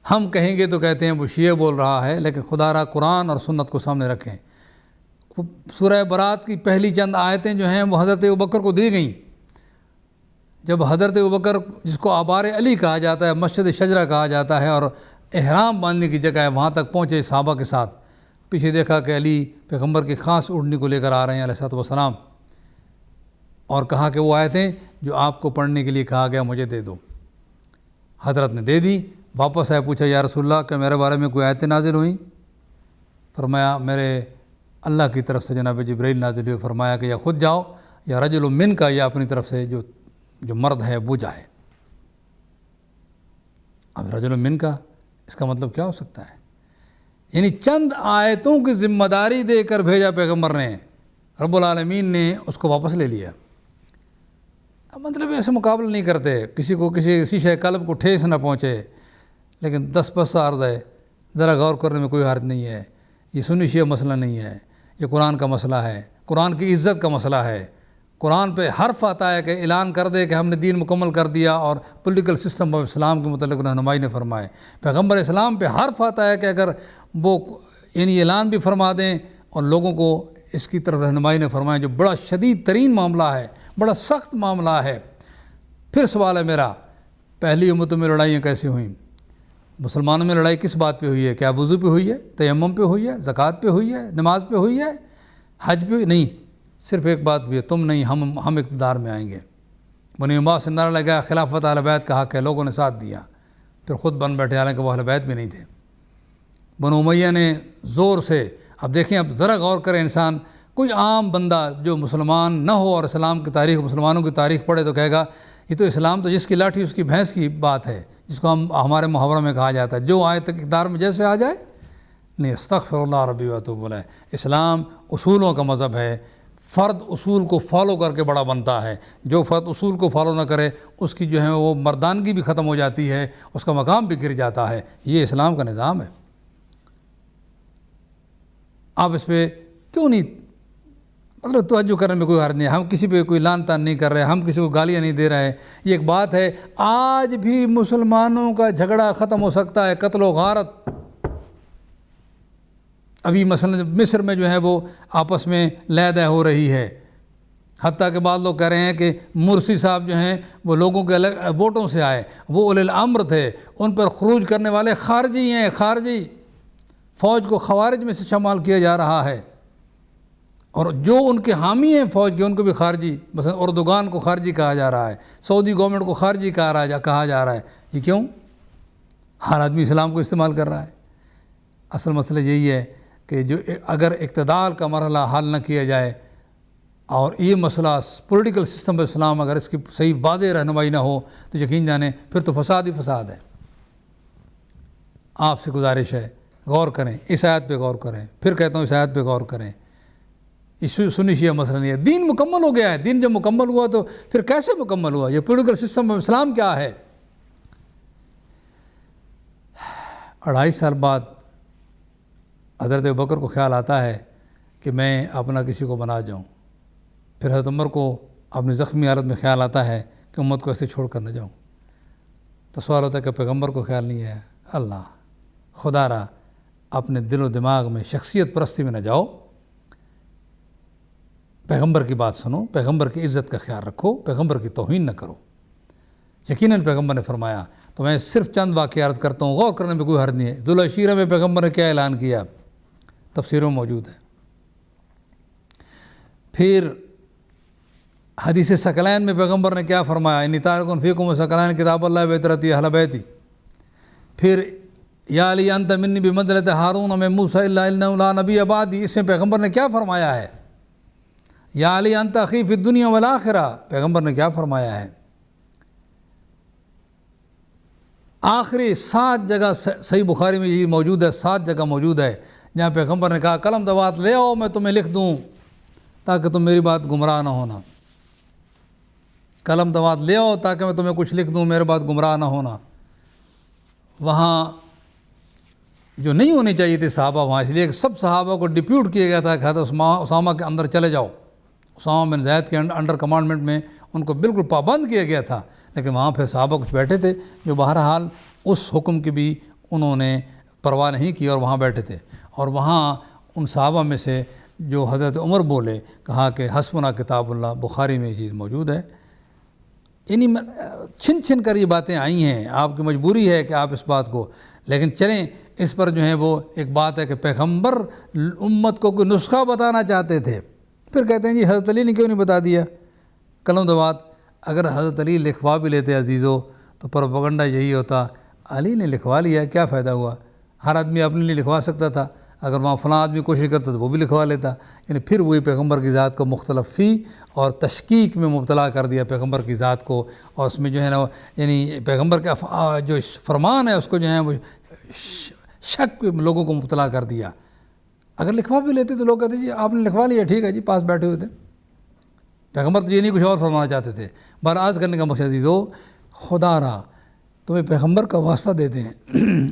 ہم کہیں گے تو کہتے ہیں وہ شیعہ بول رہا ہے، لیکن خدا را قرآن اور سنت کو سامنے رکھیں۔ سورہ برات کی پہلی چند آیتیں جو ہیں وہ حضرت ابوبکر کو دی گئیں، جب حضرت ابوبکر جس کو آبار علی کہا جاتا ہے، مسجد شجرہ کہا جاتا ہے، اور احرام باندھنے کی جگہ ہے، وہاں تک پہنچے صحابہ کے ساتھ، پیچھے دیکھا کہ علی پیغمبر کی خاص اڑنی کو لے کر آ رہے ہیں علیہ الصلوۃ والسلام، اور کہا کہ وہ آیتیں جو آپ کو پڑھنے کے لیے کہا گیا مجھے دے دو۔ حضرت نے دے دی، واپس آئے، پوچھا یا رسول اللہ کیا میرے بارے میں کوئی آیتیں نازل ہوئیں؟ فرمایا میرے اللہ کی طرف سے جناب جبرائیل نازل ہوئے، فرمایا کہ یا خود جاؤ یا رجل من کا، یا اپنی طرف سے جو مرد ہے وہ جائے۔ اب رجل من کا اس کا مطلب کیا ہو سکتا ہے؟ یعنی چند آیتوں کی ذمہ داری دے کر بھیجا پیغمبر نے، رب العالمین نے اس کو واپس لے لیا۔ مطلب ایسے مقابلہ نہیں کرتے، کسی کو کسی شے قلب کو ٹھیس نہ پہنچے، لیکن 10 عرض ہے، ذرا غور کرنے میں کوئی حرج نہیں ہے۔ یہ سنی شیعہ مسئلہ نہیں ہے، یہ قرآن کا مسئلہ ہے، قرآن کی عزت کا مسئلہ ہے۔ قرآن پہ حرف آتا ہے کہ اعلان کر دے کہ ہم نے دین مکمل کر دیا، اور پولیٹیکل سسٹم آف اسلام کے متعلق رہنمائی نے فرمائے۔ پیغمبر اسلام پہ حرف آتا ہے کہ اگر وہ یعنی اعلان بھی فرما دیں اور لوگوں کو اس کی طرف رہنمائی نے فرمائے، جو بڑا شدید ترین معاملہ ہے، بڑا سخت معاملہ ہے۔ پھر سوال ہے میرا، پہلی امتوں میں لڑائیاں کیسی ہوئیں؟ مسلمانوں میں لڑائی کس بات پہ ہوئی ہے؟ کیا وضو پہ ہوئی ہے؟ تیمم پہ ہوئی ہے؟ زکوٰۃ پہ ہوئی ہے؟ نماز پہ ہوئی ہے؟ حج پہ نہیں، صرف ایک بات بھی ہے، تم نہیں، ہم اقتدار میں آئیں گے۔ بنی عباس سے نعرہ لگایا خلافت اہل بیت کا حق ہے، لوگوں نے ساتھ دیا، پھر خود بن بیٹھے، حالانکہ وہ اہل بیت بھی نہیں تھے۔ بنو امیہ نے زور سے، اب دیکھیں، اب ذرا غور کرے انسان، کوئی عام بندہ جو مسلمان نہ ہو اور اسلام کی تاریخ، مسلمانوں کی تاریخ پڑھے تو کہے گا یہ تو اسلام تو جس کی لاٹھی اس کی بھینس کی بات ہے، جس کو ہمارے محاورہ میں کہا جاتا ہے، جو آئے تک اقتدار میں جیسے آ جائے۔ نہیں، استغفر اللہ ربی و اتوب الیہ۔ اسلام اصولوں کا مذہب ہے، فرد اصول کو فالو کر کے بڑا بنتا ہے، جو فرد اصول کو فالو نہ کرے اس کی جو ہے وہ مردانگی بھی ختم ہو جاتی ہے، اس کا مقام بھی گر جاتا ہے۔ یہ اسلام کا نظام ہے۔ آپ اس پہ کیوں نہیں مطلب توجہ کرنے میں کوئی حرج نہیں ہے، ہم کسی پہ کوئی لعن طعن نہیں کر رہے، ہم کسی کو گالیاں نہیں دے رہے۔ یہ ایک بات ہے، آج بھی مسلمانوں کا جھگڑا ختم ہو سکتا ہے، قتل و غارت۔ ابھی مثلا مصر میں جو ہے وہ آپس میں لیدہ ہو رہی ہے، حتیٰ کہ بعض لوگ کہہ رہے ہیں کہ مرسی صاحب جو ہیں وہ لوگوں کے الگ ووٹوں سے آئے، وہ اولی الامر تھے، ان پر خروج کرنے والے خارجی ہیں، خارجی۔ فوج کو خوارج میں سے شمال کیا جا رہا ہے، اور جو ان کے حامی ہیں فوج کے ان کو بھی خارجی، مثلا اردوغان کو خارجی کہا جا رہا ہے، سعودی گورنمنٹ کو خارجی کہا جا رہا ہے۔ یہ کیوں؟ ہر آدمی اسلام کو استعمال کر رہا ہے۔ اصل مسئلہ یہی ہے کہ جو اگر اقتدار کا مرحلہ حل نہ کیا جائے اور یہ مسئلہ پولیٹیکل سسٹم اسلام اگر اس کی صحیح واضح رہنمائی نہ ہو تو یقین جانیں پھر تو فساد ہی فساد ہے۔ آپ سے گزارش ہے، غور کریں، اس آیت پہ غور کریں، پھر کہتا ہوں اس آیت پہ غور کریں۔ اس سنی شیعہ مسئلہ نہیں ہے، دین مکمل ہو گیا ہے۔ دین جب مکمل ہوا تو پھر کیسے مکمل ہوا؟ یہ پولیٹیکل سسٹم آف اسلام کیا ہے؟ 2.5 سال بعد حضرت ابوبکر کو خیال آتا ہے کہ میں اپنا کسی کو بنا جاؤں، پھر حضرت عمر کو اپنی زخمی حالت میں خیال آتا ہے کہ امت کو ایسے چھوڑ کر نہ جاؤں۔ تو سوال ہوتا ہے کہ پیغمبر کو خیال نہیں ہے؟ اللہ خدا را اپنے دل و دماغ میں شخصیت پرستی میں نہ جاؤ، پیغمبر کی بات سنو، پیغمبر کی عزت کا خیال رکھو، پیغمبر کی توہین نہ کرو۔ یقیناً پیغمبر نے فرمایا، تو میں صرف چند واقعہ عرض کرتا ہوں، غور کرنے میں کوئی حرج نہیں ہے۔ ذوالعشیرہ میں پیغمبر نے کیا اعلان کیا؟ تفسیروں میں موجود ہے۔ پھر حدیث ثقلین میں پیغمبر نے کیا فرمایا؟ انی تارک فیکم ثقلین کتاب اللہ بیترتی اہل بیتی۔ پھر یا علی انت منی بمنزلۃ ہارون من موسیٰ الا انہ لا نبی بعدی، اس میں پیغمبر نے کیا فرمایا ہے؟ یا علی انت اخی فی الدنیا والآخرہ، پیغمبر نے کیا فرمایا ہے؟ آخری 7 جگہ صحیح بخاری میں یہ موجود ہے، 7 جگہ موجود ہے جہاں پیغمبر نے کہا قلم دوات لے آؤ میں تمہیں لکھ دوں تاکہ تم میری بات گمراہ نہ ہونا۔ قلم دوات لے آؤ تاکہ میں تمہیں کچھ لکھ دوں، میرے بات گمراہ نہ ہونا۔ وہاں جو نہیں ہونی چاہیے تھی صحابہ وہاں، اس لیے کہ سب صحابہ کو ڈپیوٹ کیا گیا تھا کہ حضرت اسامہ کے اندر چلے جاؤ، اسامہ بن زید کے انڈر کمانڈمنٹ میں ان کو بالکل پابند کیا گیا تھا، لیکن وہاں پھر صحابہ کچھ بیٹھے تھے جو بہرحال اس حکم کی بھی انہوں نے پرواہ نہیں کی اور وہاں بیٹھے تھے۔ اور وہاں ان صحابہ میں سے جو حضرت عمر بولے، کہا کہ حسبنا کتاب اللہ، بخاری میں یہ چیز موجود ہے۔ یعنی چھن چھن کر یہ باتیں آئی ہیں، آپ کی مجبوری ہے کہ آپ اس بات کو، لیکن چلیں اس پر جو ہے وہ ایک بات ہے کہ پیغمبر امت کو کوئی نسخہ بتانا چاہتے تھے، پھر کہتے ہیں جی حضرت علی نے کیوں نہیں بتا دیا قلم دوات؟ اگر حضرت علی لکھوا بھی لیتے عزیزو تو پروپیگنڈا یہی ہوتا، علی نے لکھوا لیا کیا فائدہ ہوا؟ ہر آدمی اپنے لیے لکھوا سکتا تھا، اگر وہاں فلاں آدمی کوشش کرتا تو وہ بھی لکھوا لیتا، یعنی پھر وہی پیغمبر کی ذات کو مختلف فی اور تشکیک میں مبتلا کر دیا پیغمبر کی ذات کو، اور اس میں جو ہے نا یعنی پیغمبر کا جو فرمان ہے اس کو جو ہے وہ شک لوگوں کو مبتلا کر دیا۔ اگر لکھوا بھی لیتے تو لوگ کہتے جی آپ نے لکھوا لیا ٹھیک ہے جی، پاس بیٹھے ہوئے تھے، پیغمبر تو یہ نہیں کچھ اور فرمانا چاہتے تھے. عرض کرنے کا مقصد عزیزو، خدا را تمہیں پیغمبر کا واسطہ دیتے ہیں،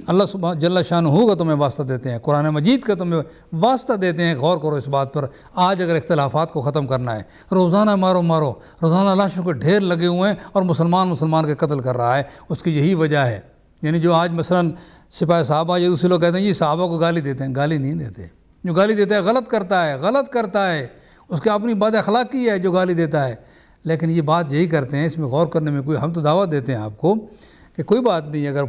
اللہ سبحانہ جل شانہ کا تمہیں واسطہ دیتے ہیں، قرآن مجید کا تمہیں واسطہ دیتے ہیں. غور کرو اس بات پر. آج اگر اختلافات کو ختم کرنا ہے، روزانہ مارو، روزانہ لاشوں کے ڈھیر لگے ہوئے ہیں اور مسلمان کے قتل کر رہا ہے، اس کی یہی وجہ ہے. یعنی جو آج مثلاً سپاہ صحابہ یا دوسرے لوگ کہتے ہیں یہ صحابہ کو گالی دیتے ہیں. گالی نہیں دیتے. جو گالی دیتا ہے غلط کرتا ہے. اس کی اپنی بد اخلاقی ہے جو گالی دیتا ہے. لیکن یہ بات یہی کرتے ہیں، اس میں غور کرنے میں کوئی، ہم تو دعوت دیتے ہیں آپ کو کہ کوئی بات نہیں، اگر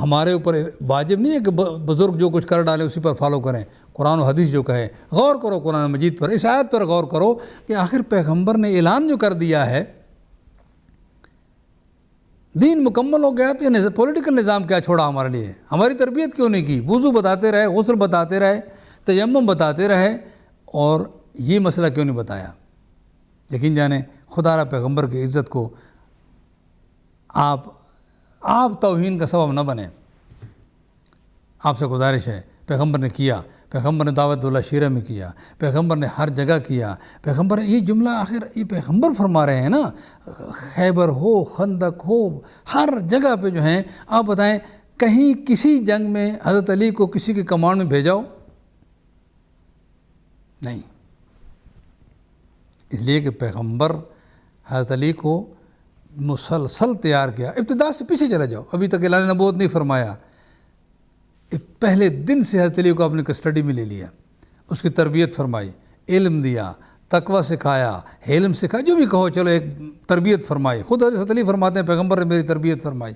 ہمارے اوپر واجب نہیں ہے کہ بزرگ جو کچھ کر ڈالے اسی پر فالو کریں. قرآن و حدیث جو کہے، غور کرو قرآن مجید پر. اس آیت پر غور کرو کہ آخر پیغمبر نے اعلان جو کر دیا ہے، دین مکمل ہو گیا تو پولیٹیکل نظام کیا چھوڑا ہمارے لیے؟ ہماری تربیت کیوں نہیں کی؟ وضو بتاتے رہے، غسل بتاتے رہے، تیمم بتاتے رہے، اور یہ مسئلہ کیوں نہیں بتایا؟ یقین جانیں خدا را پیغمبر کی عزت کو آپ توہین کا سبب نہ بنیں. آپ سے گزارش ہے، پیغمبر نے کیا، پیغمبر نے دعوت اللہ شیرہ میں کیا، پیغمبر نے ہر جگہ کیا. پیغمبر یہ جملہ آخر یہ پیغمبر فرما رہے ہیں نا، خیبر ہو، خندق ہو، ہر جگہ پہ جو ہیں. آپ بتائیں کہیں کسی جنگ میں حضرت علی کو کسی کی کمانڈ میں بھیجاؤ؟ نہیں. اس لیے کہ پیغمبر حضرت علی کو مسلسل تیار کیا. ابتدا سے پیچھے چلا جاؤ، ابھی تک اعلان نبوت نہیں فرمایا، پہلے دن سے حضرت علی کو اپنی کسٹڈی میں لے لیا، اس کی تربیت فرمائی، علم دیا، تقوی سکھایا، حلم سکھایا، جو بھی کہو چلو ایک تربیت فرمائی. خود حضرت علی فرماتے ہیں پیغمبر نے میری تربیت فرمائی.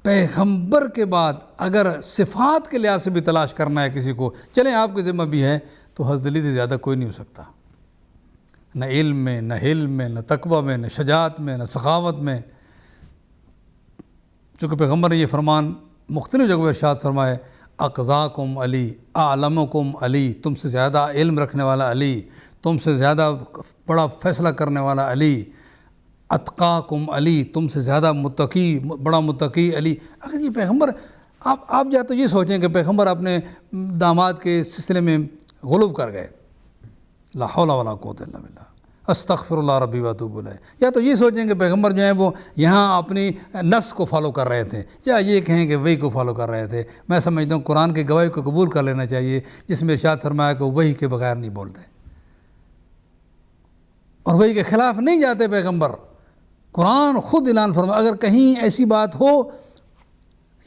پیغمبر کے بعد اگر صفات کے لحاظ سے بھی تلاش کرنا ہے کسی کو، چلیں آپ کے ذمہ بھی ہے، تو حضرت علی سے زیادہ کوئی نہیں ہو سکتا. نہ علم میں، نہ حلم میں، نہ تقوی میں، نہ شجاعت میں، نہ سخاوت میں. چونکہ پیغمبر نے یہ فرمان مختلف جگہوں ارشاد فرمائے، اقضاکم علی، اعلمکم علی، تم سے زیادہ علم رکھنے والا علی، تم سے زیادہ بڑا فیصلہ کرنے والا علی، اتقاکم علی، تم سے زیادہ متقی، بڑا متقی علی. اگر یہ پیغمبر، آپ یا تو یہ سوچیں کہ پیغمبر اپنے داماد کے سلسلے میں غلو کر گئے، لا حول ولا قوت الا باللہ، استغفر اللہ ربی واتوب الیہ، یا تو یہ سوچیں کہ پیغمبر جو ہیں وہ یہاں اپنی نفس کو فالو کر رہے تھے، یا یہ کہیں کہ وہی کو فالو کر رہے تھے. میں سمجھتا ہوں قرآن کی گواہی کو قبول کر لینا چاہیے، جس میں ارشاد فرمایا کہ وہی کے بغیر نہیں بولتے اور وہی کے خلاف نہیں جاتے. پیغمبر قرآن خود اعلان فرمایا، اگر کہیں ایسی بات ہو،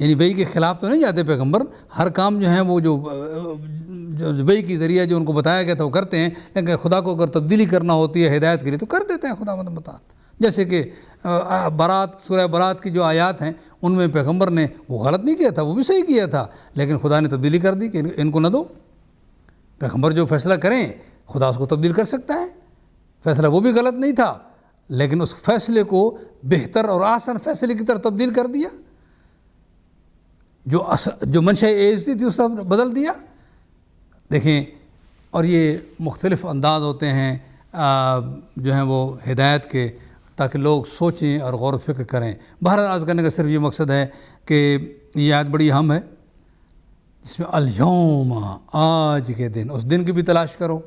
یعنی وحی کے خلاف تو نہیں جاتے پیغمبر، ہر کام جو ہیں وہ جو وحی کی ذریعہ جو ان کو بتایا گیا تھا وہ کرتے ہیں، لیکن خدا کو اگر تبدیلی کرنا ہوتی ہے ہدایت کے لیے تو کر دیتے ہیں خدا متعال. جیسے کہ سورہ برات کی جو آیات ہیں ان میں پیغمبر نے وہ غلط نہیں کیا تھا، وہ بھی صحیح کیا تھا، لیکن خدا نے تبدیلی کر دی کہ ان کو نہ دو. پیغمبر جو فیصلہ کریں خدا اس کو تبدیل کر سکتا ہے. فیصلہ وہ بھی غلط نہیں تھا، لیکن اس فیصلے کو بہتر اور آسان فیصلے کی طرف تبدیل کر دیا. جو منشا عزتی تھی اس طرف بدل دیا. دیکھیں، اور یہ مختلف انداز ہوتے ہیں جو ہیں وہ ہدایت کے، تاکہ لوگ سوچیں اور غور و فکر کریں. بہرحال عرض کرنے کا صرف یہ مقصد ہے کہ یہ آیت بڑی اہم ہے، جس میں الیوم، آج کے دن، اس دن کی بھی تلاش کرو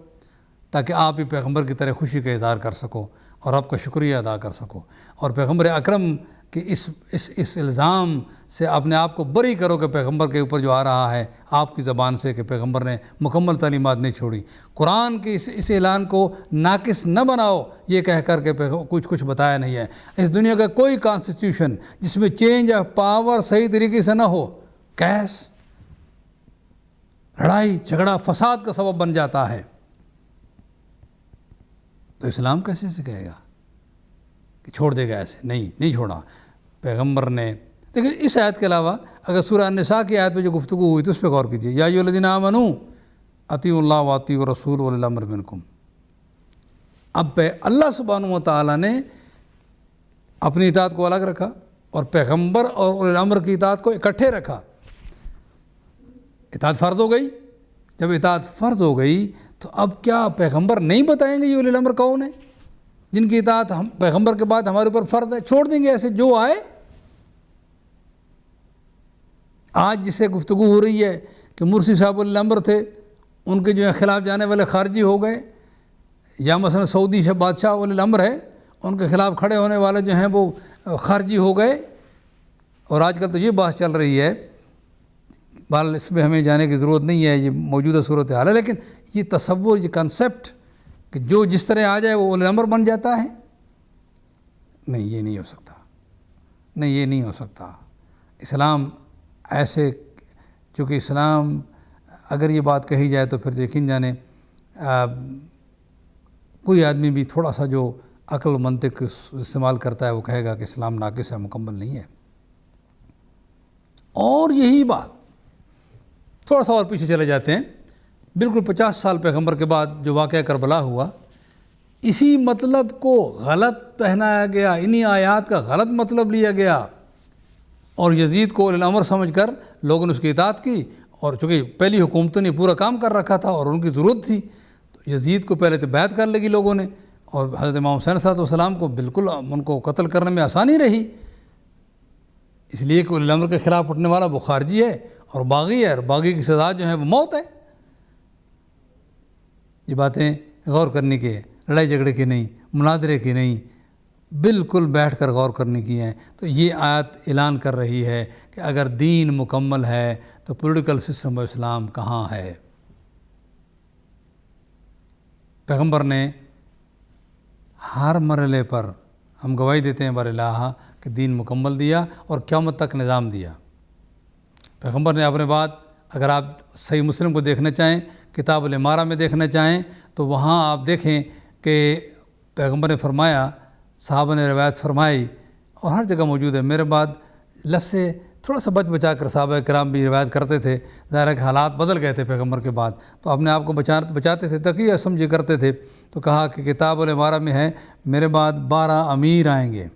تاکہ آپ بھی پیغمبر کی طرح خوشی کا اظہار کر سکو اور آپ کا شکریہ ادا کر سکو. اور پیغمبر اکرم کہ اس الزام سے اپنے آپ کو بری کرو کہ پیغمبر کے اوپر جو آ رہا ہے آپ کی زبان سے کہ پیغمبر نے مکمل تعلیمات نہیں چھوڑی. قرآن کے اس اعلان کو ناقص نہ بناؤ یہ کہہ کر کے کچھ بتایا نہیں ہے. اس دنیا کا کوئی کانسٹیٹیوشن جس میں چینج آف پاور صحیح طریقے سے نہ ہو، کیس، لڑائی جھگڑا، فساد کا سبب بن جاتا ہے. تو اسلام کیسے سے کہے گا کہ چھوڑ دے گا؟ ایسے نہیں چھوڑا پیغمبر نے. لیکن اس آیت کے علاوہ اگر سورہ النساء کی آیت پہ جو گفتگو ہوئی تو اس پہ غور کیجیے. یا ایھا الذین آمنوا اطیعوا اللہ واطیعوا الرسول واولی الامر منکم. اب اللہ سبحانہ و تعالیٰ نے اپنی اطاعت کو الگ رکھا اور پیغمبر اور اولی الامر کی اطاعت کو اکٹھے رکھا. اطاعت فرض ہو گئی. جب اطاعت فرض ہو گئی تو اب کیا پیغمبر نہیں بتائیں گے یہ اولی الامر کون ہے جن کی اطاعت ہم پیغمبر کے بعد ہمارے اوپر فرض ہے؟ چھوڑ دیں گے ایسے جو آئے؟ آج جس سے گفتگو ہو رہی ہے کہ مرسی صاحب اولی الامر تھے، ان کے جو ہے خلاف جانے والے خارجی ہو گئے، یا مثلا سعودی سے بادشاہ اولی الامر ہے، ان کے خلاف کھڑے ہونے والے جو ہیں وہ خارجی ہو گئے، اور آج کل تو یہ بات چل رہی ہے، بہرحال اس میں ہمیں جانے کی ضرورت نہیں ہے، یہ موجودہ صورتحال ہے، لیکن یہ تصور، یہ کنسیپٹ کہ جو جس طرح آ جائے وہ اولی الامر بن جاتا ہے، نہیں، یہ نہیں ہو سکتا، نہیں، یہ نہیں ہو سکتا۔ اسلام ایسے، چونکہ اسلام اگر یہ بات کہی جائے تو پھر یقین جانے کوئی آدمی بھی تھوڑا سا جو عقل و منطق استعمال کرتا ہے وہ کہے گا کہ اسلام ناقص ہے، مکمل نہیں ہے۔ اور یہی بات تھوڑا سا اور پیچھے چلے جاتے ہیں، بالکل 50 سال پیغمبر کے بعد جو واقعہ کربلا ہوا، اسی مطلب کو غلط پہنایا گیا، انہی آیات کا غلط مطلب لیا گیا، اور یزید کو اولی الامر سمجھ کر لوگوں نے اس کی اطاعت کی، اور چونکہ پہلی حکومتوں نے پورا کام کر رکھا تھا اور ان کی ضرورت تھی، تو یزید کو پہلے تو بیعت کر لگی لوگوں نے، اور حضرت امام حسین صلی اللہ علیہ وسلم کو بالکل ان کو قتل کرنے میں آسانی رہی، اس لیے کہ اولی الامر کے خلاف اٹھنے والا وہ خارجی ہے اور باغی ہے، اور باغی کی سزا جو ہے وہ موت ہے۔ یہ باتیں غور کرنے کی ہے، لڑائی جھگڑے کی نہیں، مناظرے کی نہیں، بالکل بیٹھ کر غور کرنے کی ہیں۔ تو یہ آیت اعلان کر رہی ہے کہ اگر دین مکمل ہے تو پولیٹیکل سسٹم آف اسلام کہاں ہے؟ پیغمبر نے ہر مرحلے پر ہم گواہی دیتے ہیں بر الہ کہ دین مکمل دیا اور قیامت تک نظام دیا۔ پیغمبر نے اپنے بعد، اگر آپ صحیح مسلم کو دیکھنا چاہیں، کتاب الامارہ میں دیکھنا چاہیں، تو وہاں آپ دیکھیں کہ پیغمبر نے فرمایا، صحابہ نے روایت فرمائی، اور ہر جگہ موجود ہے۔ میرے بعد لفظ سے تھوڑا سا بچا کر صحابہ کرام بھی روایت کرتے تھے، ظاہر ہے کہ حالات بدل گئے تھے پیغمبر کے بعد، تو اپنے آپ کو بچاتے تھے، تقیہ سمجھے کرتے تھے، تو کہا کہ کتاب الامارہ میں ہے میرے بعد 12 امیر آئیں گے،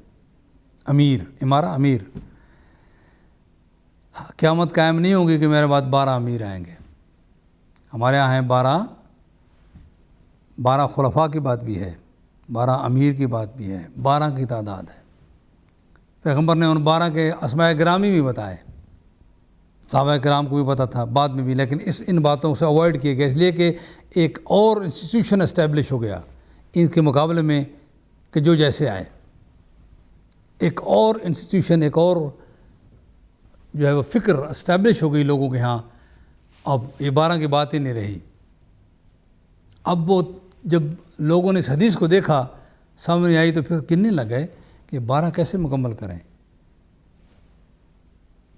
امیر، امارہ امیر، قیامت قائم نہیں ہوگی کہ میرے بعد 12 امیر آئیں گے۔ ہمارے یہاں ہیں 12 خلفاء کی بات بھی ہے، 12 امیر کی بات بھی ہے، 12 کی تعداد ہے۔ پیغمبر نے ان 12 کے اسماء گرامی بھی بتائے، صحابہ کرام کو بھی پتہ تھا بعد میں بھی، لیکن ان باتوں سے اوائڈ کیے گئے، اس لیے کہ ایک اور انسٹیٹیوشن اسٹیبلش ہو گیا ان کے مقابلے میں کہ جو جیسے آئے، ایک اور انسٹیٹیوشن، ایک اور جو ہے وہ فکر اسٹیبلش ہو گئی لوگوں کے ہاں۔ اب یہ 12 کی بات ہی نہیں رہی۔ اب وہ جب لوگوں نے اس حدیث کو دیکھا، سامنے آئی، تو پھر گننے لگ گئے کہ 12 کیسے مکمل کریں۔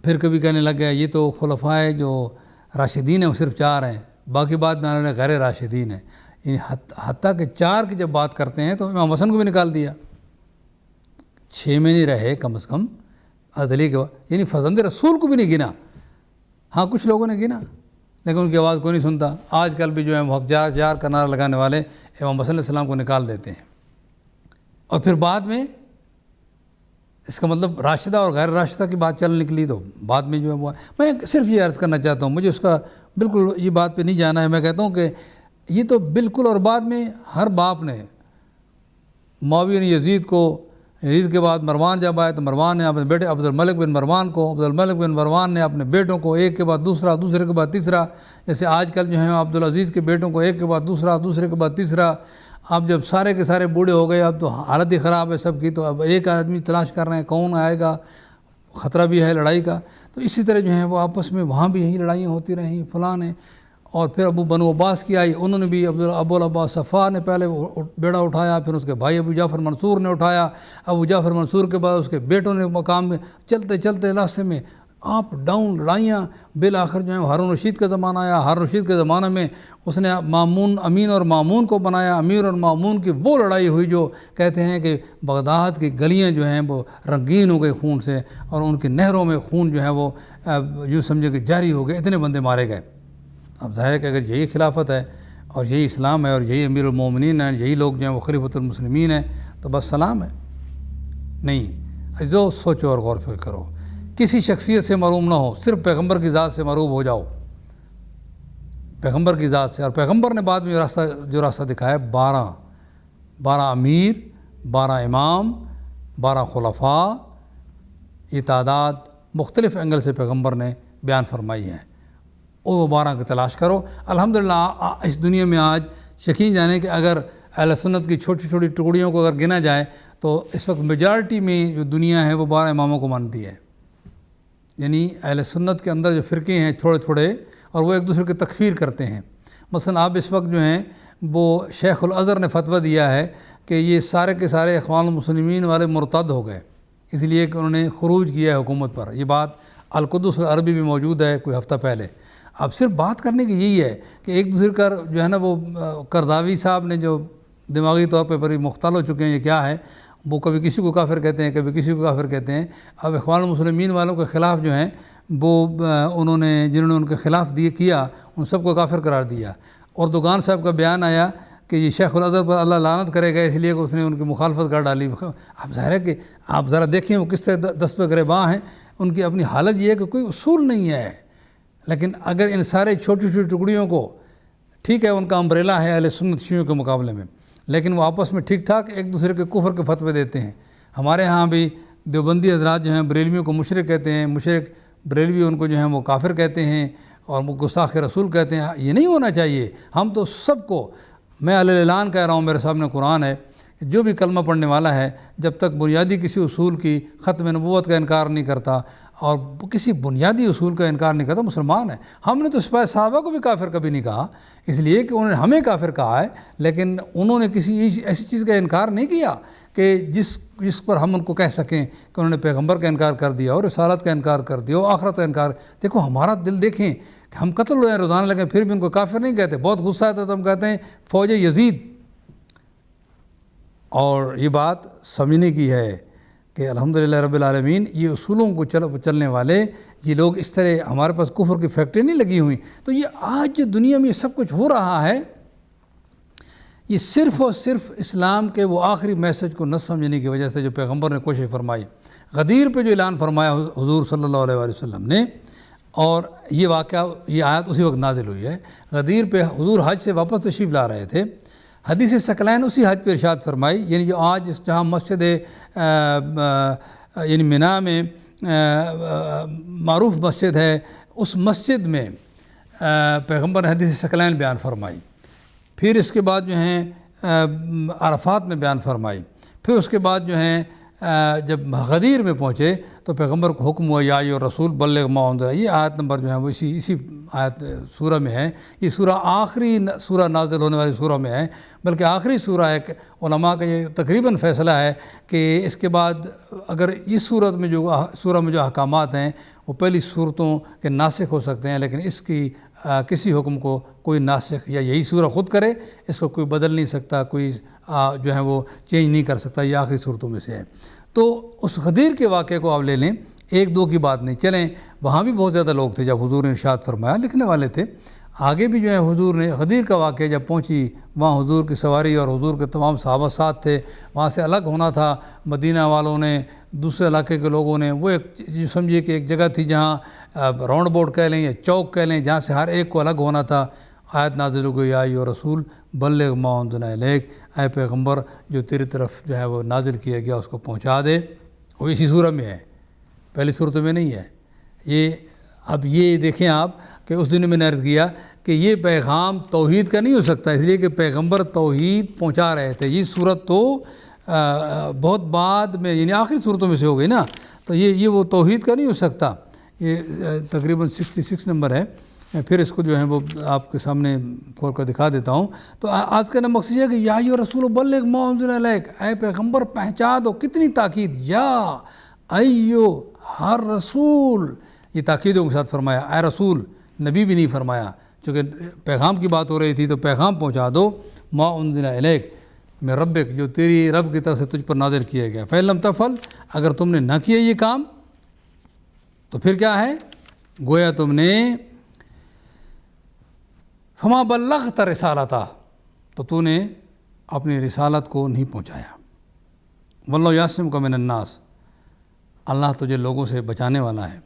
پھر کبھی کہنے لگ گیا یہ تو خلفاء جو راشدین ہیں وہ صرف 4 ہیں، باقی بات میں انہوں نے غیر راشدین ہیں، یعنی حتیٰ کہ 4 کی جب بات کرتے ہیں تو امام حسن کو بھی نکال دیا، 6 میں نہیں رہے کم از کم حضرت علی کے بعد، یعنی فرزند رسول کو بھی نہیں گنا۔ ہاں کچھ لوگوں نے گنا لیکن ان کی آواز کوئی نہیں سنتا۔ آج کل بھی جو ہے حق جار کا نعرہ لگانے والے امام حسن علیہ السلام کو نکال دیتے ہیں، اور پھر بعد میں اس کا مطلب راشدہ اور غیر راشدہ کی بات چل نکلی، تو بعد میں جو ہے وہ، میں صرف یہ عرض کرنا چاہتا ہوں، مجھے اس کا بالکل یہ بات پہ نہیں جانا ہے۔ میں کہتا ہوں کہ یہ تو بالکل، اور بعد میں ہر باپ نے، معاویہ نے یزید کے بعد مروان جب آئے تو مروان نے اپنے بیٹے عبد الملک بن مروان کو، عبد الملک بن مروان نے اپنے بیٹوں کو ایک کے بعد دوسرا، دوسرے کے بعد تیسرا، جیسے آج کل جو ہیں عبدالعزیز کے بیٹوں کو ایک کے بعد دوسرا، دوسرے کے بعد تیسرا۔ اب جب سارے کے سارے بوڑھے ہو گئے، اب تو حالت ہی خراب ہے سب کی، تو اب ایک آدمی تلاش کر رہے ہیں کون آئے گا، خطرہ بھی ہے لڑائی کا۔ تو اسی طرح جو ہیں وہ آپس میں وہاں بھی یہی لڑائیاں ہوتی رہیں، فلاں نے، اور پھر بنو عباس کی آئی، انہوں نے بھی ابو العباس صفوان نے پہلے بیڑا اٹھایا، پھر اس کے بھائی ابو جعفر منصور نے اٹھایا، ابو جعفر منصور کے بعد اس کے بیٹوں نے مقام میں، چلتے چلتے راستے میں اپ ڈاؤن لڑائیاں، بالآخر جو ہے ہارون رشید کا زمانہ آیا۔ ہارون رشید کے زمانہ میں اس نے مامون، امین اور مامون کو بنایا، امیر اور مامون کی وہ لڑائی ہوئی جو کہتے ہیں کہ بغداد کی گلیاں جو ہیں وہ رنگین ہو گئی خون سے، اور ان کی نہروں میں خون جو ہے وہ یوں سمجھے کہ جاری ہو گئے، اتنے بندے مارے گئے۔ اب ظاہر ہے کہ اگر یہی خلافت ہے اور یہی اسلام ہے اور یہی امیر المومنین ہیں، یہی لوگ جو ہیں وہ خلیفۃ المسلمین ہیں، تو بس سلام ہے۔ نہیں، جو سوچو اور غور فکر کرو، کسی شخصیت سے معروم نہ ہو، صرف پیغمبر کی ذات سے معروف ہو جاؤ، پیغمبر کی ذات سے۔ اور پیغمبر نے بعد میں جو راستہ دکھایا، 12 امیر، 12 امام، 12 خلفاء، یہ تعداد مختلف اینگل سے پیغمبر نے بیان فرمائی ہیں، اور وہ 12 کی تلاش کرو۔ الحمدللہ اس دنیا میں آج یقین جانے کہ اگر اہل سنت کی چھوٹی چھوٹی ٹکڑیوں کو اگر گنا جائے تو اس وقت میجارٹی میں جو دنیا ہے وہ 12 اماموں کو مانتی ہے. یعنی اہل سنت کے اندر جو فرقے ہیں تھوڑے تھوڑے، اور وہ ایک دوسرے کی تکفیر کرتے ہیں. مثلا آپ اس وقت جو ہیں وہ شیخ الازہر نے فتویٰ دیا ہے کہ یہ سارے کے سارے اخوان المسلمین والے مرتد ہو گئے، اس لیے کہ انہوں نے خروج کیا ہے حکومت پر. یہ بات القدس العربی میں موجود ہے کوئی ہفتہ پہلے. اب صرف بات کرنے کی یہی ہے کہ ایک دوسرے کا جو ہے نا وہ قرضاوی صاحب نے جو دماغی طور پہ بڑی مختل ہو چکے ہیں، یہ کیا ہے، وہ کبھی کسی کو کافر کہتے ہیں، کبھی کسی کو کافر کہتے ہیں. اب اخوان المسلمین والوں کے خلاف جو ہیں وہ انہوں نے جنہوں نے ان کے خلاف کیا ان سب کو کافر قرار دیا. اردوغان صاحب کا بیان آیا کہ یہ شیخ الازہر پر اللہ لعنت کرے گا اس لیے کہ اس نے ان کی مخالفت کر ڈالی. اب ظاہر ہے کہ آپ ذرا دیکھیں وہ کس طرح دست پہ گریباں ہیں. ان کی اپنی حالت یہ ہے کہ کوئی اصول نہیں ہے. لیکن اگر ان سارے چھوٹی چھوٹی ٹکڑیوں کو، ٹھیک ہے ان کا امبریلا ہے اہل سنت شیعوں کے مقابلے میں، لیکن وہ آپس میں ٹھیک ٹھاک ایک دوسرے کے کفر کے فتوے دیتے ہیں. ہمارے ہاں بھی دیوبندی حضرات جو ہیں بریلویوں کو مشرک کہتے ہیں، مشرک بریلوی ان کو جو ہیں وہ کافر کہتے ہیں اور وہ گستاخ رسول کہتے ہیں. یہ نہیں ہونا چاہیے. ہم تو سب کو، میں اعلان کہہ رہا ہوں، میرے سامنے قرآن ہے، جو بھی کلمہ پڑھنے والا ہے جب تک بنیادی کسی اصول کی، ختم نبوت کا انکار نہیں کرتا اور کسی بنیادی اصول کا انکار نہیں کرتا، مسلمان ہے. ہم نے تو سپاہ صحابہ کو بھی کافر کبھی نہیں کہا، اس لیے کہ انہوں نے ہمیں کافر کہا ہے، لیکن انہوں نے کسی ایسی چیز کا انکار نہیں کیا کہ جس پر ہم ان کو کہہ سکیں کہ انہوں نے پیغمبر کا انکار کر دیا اور رسالت کا انکار کر دیا اور آخرت کا انکار. دیکھو ہمارا دل دیکھیں کہ ہم قتل ہو جائیں روزانہ، لیکن پھر بھی ان کو کافر نہیں کہتے. بہت غصہ آتا ہے تو ہم کہتے ہیں فوج یزید. اور یہ بات سمجھنے کی ہے کہ الحمدللہ رب العالمین یہ اصولوں کو چلنے والے یہ لوگ اس طرح، ہمارے پاس کفر کی فیکٹری نہیں لگی ہوئی. تو یہ آج جو دنیا میں یہ سب کچھ ہو رہا ہے، یہ صرف اور صرف اسلام کے وہ آخری میسج کو نہ سمجھنے کی وجہ سے جو پیغمبر نے کوشش فرمائی. غدیر پہ جو اعلان فرمایا حضور صلی اللہ علیہ وآلہ وسلم نے، اور یہ واقعہ، یہ آیت اسی وقت نازل ہوئی ہے. غدیر پہ حضور حج سے واپس تشریف لا رہے تھے. حدیث ثقلین اسی حج پہ ارشاد فرمائی، یعنی جو آج جہاں مسجد یعنی مینا میں معروف مسجد ہے، اس مسجد میں پیغمبر نے حدیث ثقلین بیان فرمائی. پھر اس کے بعد جو ہیں عرفات میں بیان فرمائی. پھر اس کے بعد جو ہیں جب غدیر میں پہنچے تو پیغمبر کو حکم ہوا یا ایھا رسول بلغ ما انزل. یہ آیت نمبر جو ہے وہ اسی آیت سورہ میں ہے. یہ سورہ آخری سورہ نازل ہونے والی سورہ میں ہے، بلکہ آخری سورہ ہے. علماء کا یہ تقریباً فیصلہ ہے کہ اس کے بعد اگر اس سورہ میں جو احکامات ہیں وہ پہلی صورتوں کے ناسخ ہو سکتے ہیں، لیکن اس کی کسی حکم کو کوئی ناسخ یا یہی سورہ خود کرے، اس کو کوئی بدل نہیں سکتا، کوئی جو ہے وہ چینج نہیں کر سکتا. یہ آخری صورتوں میں سے ہے. تو اس غدیر کے واقعے کو آپ لے لیں، ایک دو کی بات نہیں. چلیں وہاں بھی بہت زیادہ لوگ تھے جب حضور نے ارشاد فرمایا، لکھنے والے تھے. آگے بھی جو ہے حضور نے غدیر کا واقعہ جب پہنچی، وہاں حضور کی سواری اور حضور کے تمام صحابہ ساتھ تھے. وہاں سے الگ ہونا تھا. مدینہ والوں نے، دوسرے علاقے کے لوگوں نے، وہ ایک سمجھیے کہ ایک جگہ تھی جہاں راؤنڈ بورڈ کہہ لیں یا چوک کہہ لیں، جہاں سے ہر ایک کو الگ ہونا تھا. آیت نازل ہو گئی یا ایھا رسول بلغ ما انزل الیک، اے پیغمبر جو تیری طرف جو ہے وہ نازل کیا گیا اس کو پہنچا دے. وہ اسی سورہ میں ہے، پہلی صورت میں نہیں ہے. اب یہ دیکھیں آپ کہ اس دن میں نے عرض کیا کہ یہ پیغام توحید کا نہیں ہو سکتا، اس لیے کہ پیغمبر توحید پہنچا رہے تھے. یہ صورت تو بہت بعد میں، یعنی آخری صورتوں میں سے ہو گئی نا، تو یہ وہ توحید کا نہیں ہو سکتا. یہ تقریباً 66 نمبر ہے. میں پھر اس کو جو ہے وہ آپ کے سامنے کھول کر دکھا دیتا ہوں. تو آج کا مقصد یہ ہے کہ یا ایھا رسول بلغ ما انزل الیک، اے پیغمبر پہنچا دو. کتنی تاکید، یا ایھا رسول، یہ تاکیدوں کے ساتھ فرمایا. اے رسول، نبی بھی نہیں فرمایا، چونکہ پیغام کی بات ہو رہی تھی تو پیغام پہنچا دو. ما انزل الیک میں ربک، جو تیری رب کی طرف سے تجھ پر نازل کیا گیا. فإن لم تفعل، اگر تم نے نہ کیا یہ کام تو پھر کیا ہے؟ گویا تم نے فما بلغت رسالتہ، تو نے اپنی رسالت کو نہیں پہنچایا. واللہ یعصمک من الناس، اللہ تجھے لوگوں سے بچانے والا ہے.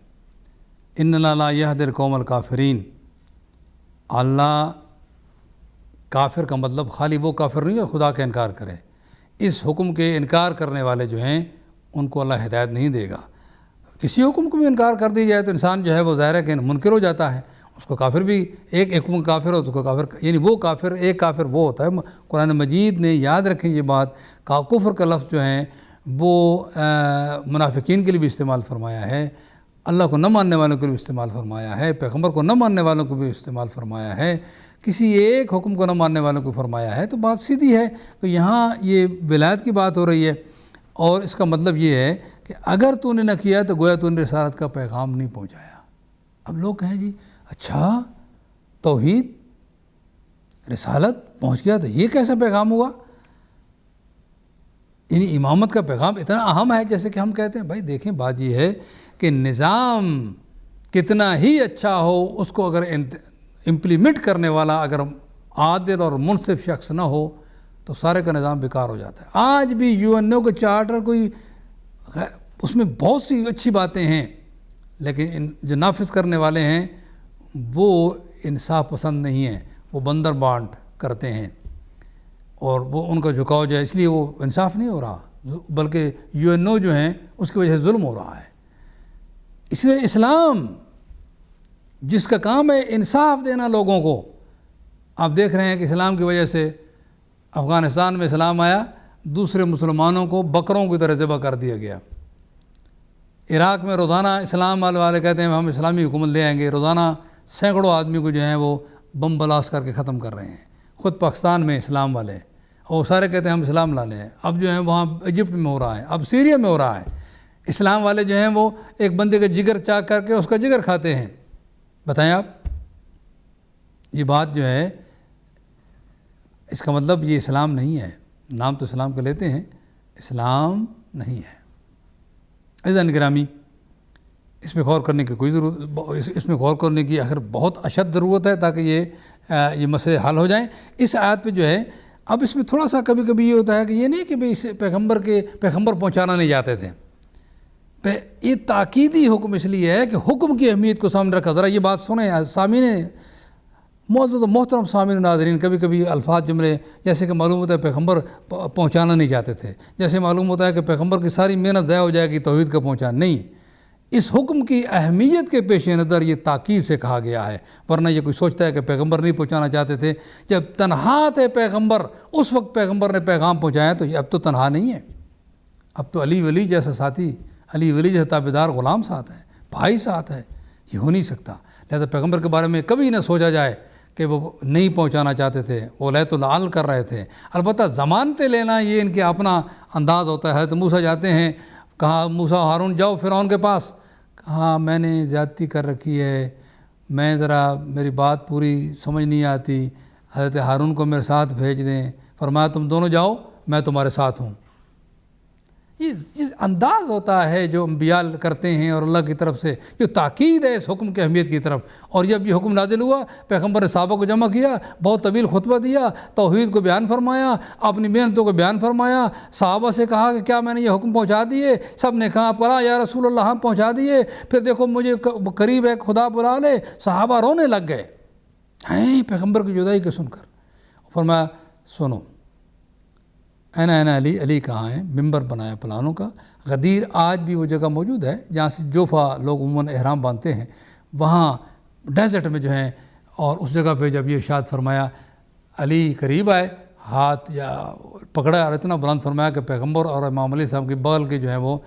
ان اللہ لا یہدی القوم الکافرین، اللہ کافر کا مطلب خالی وہ کافر نہیں ہے خدا کا انکار کرے. اس حکم کے انکار کرنے والے جو ہیں ان کو اللہ ہدایت نہیں دے گا. کسی حکم کو بھی انکار کر دی جائے تو انسان جو ہے وہ ظاہر ہے کہ منکر ہو جاتا ہے. اس کو کافر بھی ایک حکم کافر ہو تو اس کو کافر، یعنی وہ کافر، ایک کافر وہ ہوتا ہے۔ قرآن مجید نے، یاد رکھیں یہ بات، کفر کا لفظ جو ہے وہ منافقین کے لیے بھی استعمال فرمایا ہے، اللہ کو نہ ماننے والوں کے لیے استعمال فرمایا ہے، پیغمبر کو نہ ماننے والوں کو بھی استعمال فرمایا ہے، کسی ایک حکم کو نہ ماننے والوں کو فرمایا ہے۔ تو بات سیدھی ہے، تو یہاں یہ ولایت کی بات ہو رہی ہے، اور اس کا مطلب یہ ہے کہ اگر تو نے نہ کیا تو گویا تو نے رسالت کا پیغام نہیں پہنچایا۔ اب لوگ کہیں جی اچھا توحید رسالت پہنچ گیا تو یہ کیسا پیغام ہوا؟ یعنی امامت کا پیغام اتنا اہم ہے، جیسے کہ ہم کہتے ہیں بھائی دیکھیں بات یہ ہے کہ نظام کتنا ہی اچھا ہو، اس کو اگر امپلیمنٹ کرنے والا اگر عادل اور منصف شخص نہ ہو تو سارے کا نظام بیکار ہو جاتا ہے۔ آج بھی UN کا چارٹر کوئی اس میں بہت سی اچھی باتیں ہیں، لیکن جو نافذ کرنے والے ہیں وہ انصاف پسند نہیں ہیں، وہ بندر بانٹ کرتے ہیں، اور وہ ان کا جھکاؤ جو ہے، اس لیے وہ انصاف نہیں ہو رہا، بلکہ UNO جو ہیں اس کی وجہ سے ظلم ہو رہا ہے۔ اس لیے اسلام جس کا کام ہے انصاف دینا لوگوں کو، آپ دیکھ رہے ہیں کہ اسلام کی وجہ سے افغانستان میں اسلام آیا، دوسرے مسلمانوں کو بکروں کی طرح ذبح کر دیا گیا۔ عراق میں روزانہ اسلام والے کہتے ہیں ہم اسلامی حکومت لے آئیں گے، روزانہ سینکڑوں آدمی کو جو ہیں وہ بم بلاسٹ کر کے ختم کر رہے ہیں، خود پاکستان میں اسلام والے، اور وہ سارے کہتے ہیں ہم اسلام لانے ہیں۔ اب جو ہیں وہاں ایجپٹ میں ہو رہا ہے، اب سیریا میں ہو رہا ہے، اسلام والے جو ہیں وہ ایک بندے کا جگر چاک کر کے اس کا جگر کھاتے ہیں۔ بتائیں آپ، یہ بات جو ہے اس کا مطلب یہ اسلام نہیں ہے، نام تو اسلام کا لیتے ہیں، اسلام نہیں ہے۔ عزیزان گرامی، اس میں غور کرنے کی کوئی ضرورت، اس میں غور کرنے کی آخر بہت اشد ضرورت ہے تاکہ یہ مسئلے حل ہو جائیں۔ اس آیت پہ جو ہے اب اس میں تھوڑا سا کبھی کبھی یہ ہوتا ہے کہ یہ نہیں کہ اس پیغمبر پہنچانا نہیں جاتے تھے، یہ تاکیدی حکم اس لیے ہے کہ حکم کی اہمیت کو سامنے رکھا۔ ذرا یہ بات سنیں سامعین، معزز و محترم سامعین ناظرین، کبھی کبھی الفاظ جملے جیسے کہ معلوم ہوتا ہے پیغمبر پہنچانا نہیں چاہتے تھے، جیسے معلوم ہوتا ہے کہ پیغمبر کی ساری محنت ضائع ہو جائے گی توحید کا پہنچانا نہیں۔ اس حکم کی اہمیت کے پیش نظر یہ تاکید سے کہا گیا ہے، ورنہ یہ کوئی سوچتا ہے کہ پیغمبر نہیں پہنچانا چاہتے تھے، جب تنہا تھے پیغمبر اس وقت پیغمبر نے پیغام پہنچایا، تو یہ اب تو تنہا نہیں ہے، اب تو علی ولی جیسا ساتھی، علی ولی جیسا تابعدار غلام ساتھ ہے، بھائی ساتھ ہے، یہ ہو نہیں سکتا۔ لہذا پیغمبر کے بارے میں کبھی نہ سوچا جائے کہ وہ نہیں پہنچانا چاہتے تھے، وہ لیت العال کر رہے تھے۔ البتہ ضمانتیں لینا یہ ان کے اپنا انداز ہوتا ہے۔ تو موسیٰ جاتے ہیں، کہا موسیٰ ہارون جاؤ فرعون کے پاس، کہا میں نے زیادتی کر رکھی ہے، میں میری بات پوری سمجھ نہیں آتی، حضرت ہارون کو میرے ساتھ بھیج دیں۔ فرمایا تم دونوں جاؤ، میں تمہارے ساتھ ہوں۔ یہ انداز ہوتا ہے جو انبیاء کرتے ہیں، اور اللہ کی طرف سے جو تاکید ہے اس حکم کی اہمیت کی طرف۔ اور جب یہ حکم نازل ہوا، پیغمبر نے صحابہ کو جمع کیا، بہت طویل خطبہ دیا، توحید کو بیان فرمایا، اپنی محنتوں کو بیان فرمایا، صحابہ سے کہا کہ کیا میں نے یہ حکم پہنچا دیے؟ سب نے کہا پڑھا یا رسول اللہ ہم پہنچا دیے۔ پھر دیکھو مجھے قریب ہے خدا بلا لے، صحابہ رونے لگ گئے ہیں پیغمبر کی جدائی کو سن کر۔ فرمایا سنو، اینا علی، علی کہاں ہیں؟ ممبر بنایا پلانوں کا۔ غدیر آج بھی وہ جگہ موجود ہے جہاں سے جوفا لوگ عموماً احرام باندھتے ہیں، وہاں ڈیزرٹ میں جو ہیں، اور اس جگہ پہ جب یہ ارشاد فرمایا علی قریب آئے، ہاتھ یا پکڑا اور اتنا بلند فرمایا کہ پیغمبر اور امام علی صاحب کی بغل کی جو ہے وہ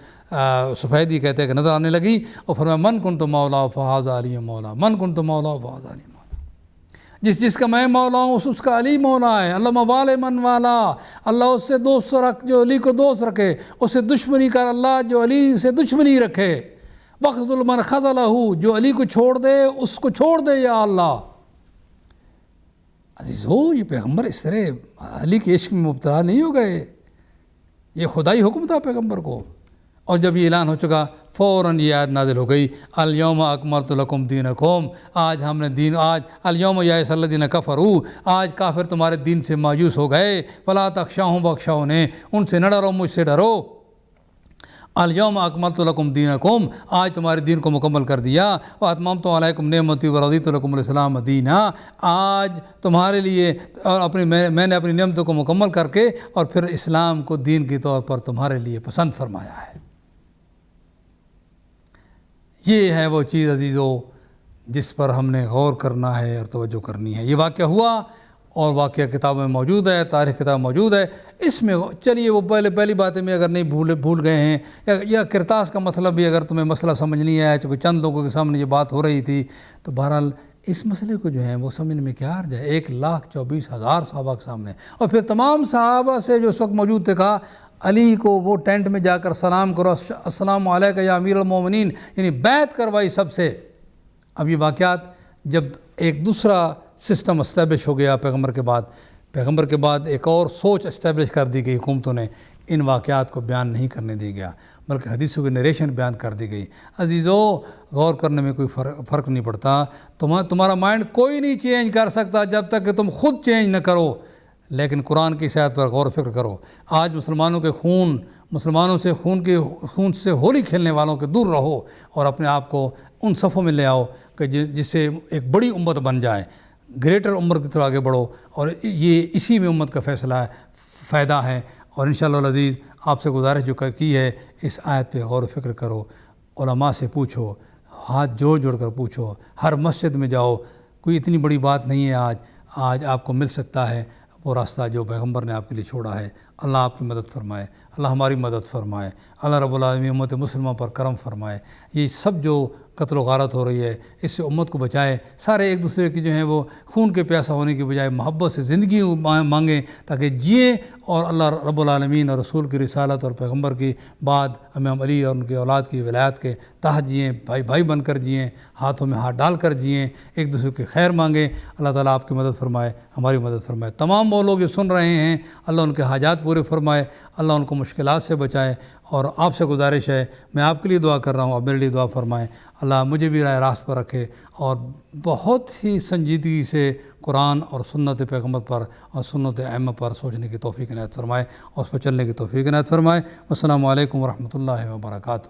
سفیدی کہتے ہیں کہ نظر آنے لگی، اور فرمایا من کنت مولا فہذا علی مولا، من کنت مولا فہذا علی مولا، جس کا میں مولا ہوں اس کا علی مولا ہے۔ اللہ موال من والا، اللہ اس سے دوست رکھ جو علی کو دوست رکھے، اس سے دشمنی کر اللہ جو علی سے دشمنی رکھے، وخذل من خذلہ، جو علی کو چھوڑ دے اس کو چھوڑ دے یا اللہ۔ عزیزو، یہ پیغمبر اس طرح علی کے عشق میں مبتلا نہیں ہو گئے، یہ خدائی حکم تھا پیغمبر کو۔ اور جب یہ اعلان ہو چکا، فوراً یہ آیت نازل ہو گئی، الیوم اکملت لکم دینکم، آج ہم نے دین، آج الیوم یئس الذین کفروا، آج کافر تمہارے دین سے مایوس ہو گئے، فلا تخشوہم واخشونی، ان سے نہ ڈرو مجھ سے ڈرو۔ الیوم اکملت لکم دینکم، آج تمہارے دین کو مکمل کر دیا، واتممت علیکم نعمتی ورضیت لکم الاسلام دینا، آج تمہارے لیے اور میں نے اپنی نعمتوں کو مکمل کر کے اور پھر اسلام کو دین کے طور پر تمہارے لیے پسند فرمایا ہے۔ یہ ہے وہ چیز عزیزو جس پر ہم نے غور کرنا ہے اور توجہ کرنی ہے۔ یہ واقعہ ہوا اور واقعہ کتاب میں موجود ہے، تاریخ کتاب موجود ہے، اس میں چلیے وہ پہلی باتیں میں اگر نہیں بھول گئے ہیں یا کرتاس کا مطلب بھی اگر تمہیں مسئلہ سمجھ نہیں آیا چونکہ چند لوگوں کے سامنے یہ بات ہو رہی تھی، تو بہرحال اس مسئلے کو جو ہے وہ سمجھنے میں کیا حرج ہے۔ 1,24,000 صحابہ کے سامنے، اور پھر تمام صحابہ سے جو اس وقت موجود تھے کہا علی کو وہ ٹینٹ میں جا کر سلام کرو، السلام علیکم یا امیر المومنین، یعنی بیعت کروائی سب سے۔ اب یہ واقعات جب ایک دوسرا سسٹم اسٹیبلش ہو گیا پیغمبر کے بعد ایک اور سوچ اسٹیبلش کر دی گئی حکومتوں نے، ان واقعات کو بیان نہیں کرنے دیا گیا بلکہ حدیثوں کی نریشن بیان کر دی گئی۔ عزیزو، غور کرنے میں کوئی فرق نہیں پڑتا، تمہارا مائنڈ کوئی نہیں چینج کر سکتا جب تک کہ تم خود چینج نہ کرو، لیکن قرآن کی صحت پر غور و فکر کرو۔ آج مسلمانوں سے خون سے ہولی کھیلنے والوں کے دور رہو اور اپنے آپ کو ان صفوں میں لے آؤ کہ جس سے ایک بڑی امت بن جائے، گریٹر امت کی طرح آگے بڑھو، اور یہ اسی میں امت کا فائدہ ہے۔ اور انشاءاللہ العزیز آپ سے گزارش جو کی ہے، اس آیت پہ غور و فکر کرو، علماء سے پوچھو، ہاتھ جوڑ کر پوچھو، ہر مسجد میں جاؤ، کوئی اتنی بڑی بات نہیں ہے۔ آج آپ کو مل سکتا ہے وہ راستہ جو پیغمبر نے آپ کے لیے چھوڑا ہے۔ اللہ آپ کی مدد فرمائے، اللہ ہماری مدد فرمائے، اللہ رب العالمین امت مسلمہ پر کرم فرمائے۔ یہ سب جو قتل و غارت ہو رہی ہے اس سے امت کو بچائے، سارے ایک دوسرے کی جو ہیں وہ خون کے پیاسا ہونے کی بجائے محبت سے زندگی مانگیں تاکہ جئیں اور اللہ رب العالمین اور رسول کی رسالت اور پیغمبر کی بعد امام علی اور ان کے اولاد کی ولایت کے تحت جئیں، بھائی بن کر جئیں، ہاتھوں میں ہاتھ ڈال کر جئیں، ایک دوسرے کی خیر مانگیں۔ اللہ تعالیٰ آپ کی مدد فرمائے، ہماری مدد فرمائے۔ تمام وہ لوگ جو سن رہے ہیں اللہ ان کے حاجات پورے فرمائے، اللہ ان کو مشکلات سے بچائے۔ اور آپ سے گزارش ہے، میں آپ کے لیے دعا کر رہا ہوں، آپ میرے لیے دعا فرمائیں، اللہ مجھے بھی راہ راست پر رکھے اور بہت ہی سنجیدگی سے قرآن اور سنت پیغمبر پر اور سنت ائمہ پر سوچنے کی توفیق عنایت فرمائے اور اس پر چلنے کی توفیق عنایت فرمائے۔ السلام علیکم ورحمۃ اللہ وبرکاتہ۔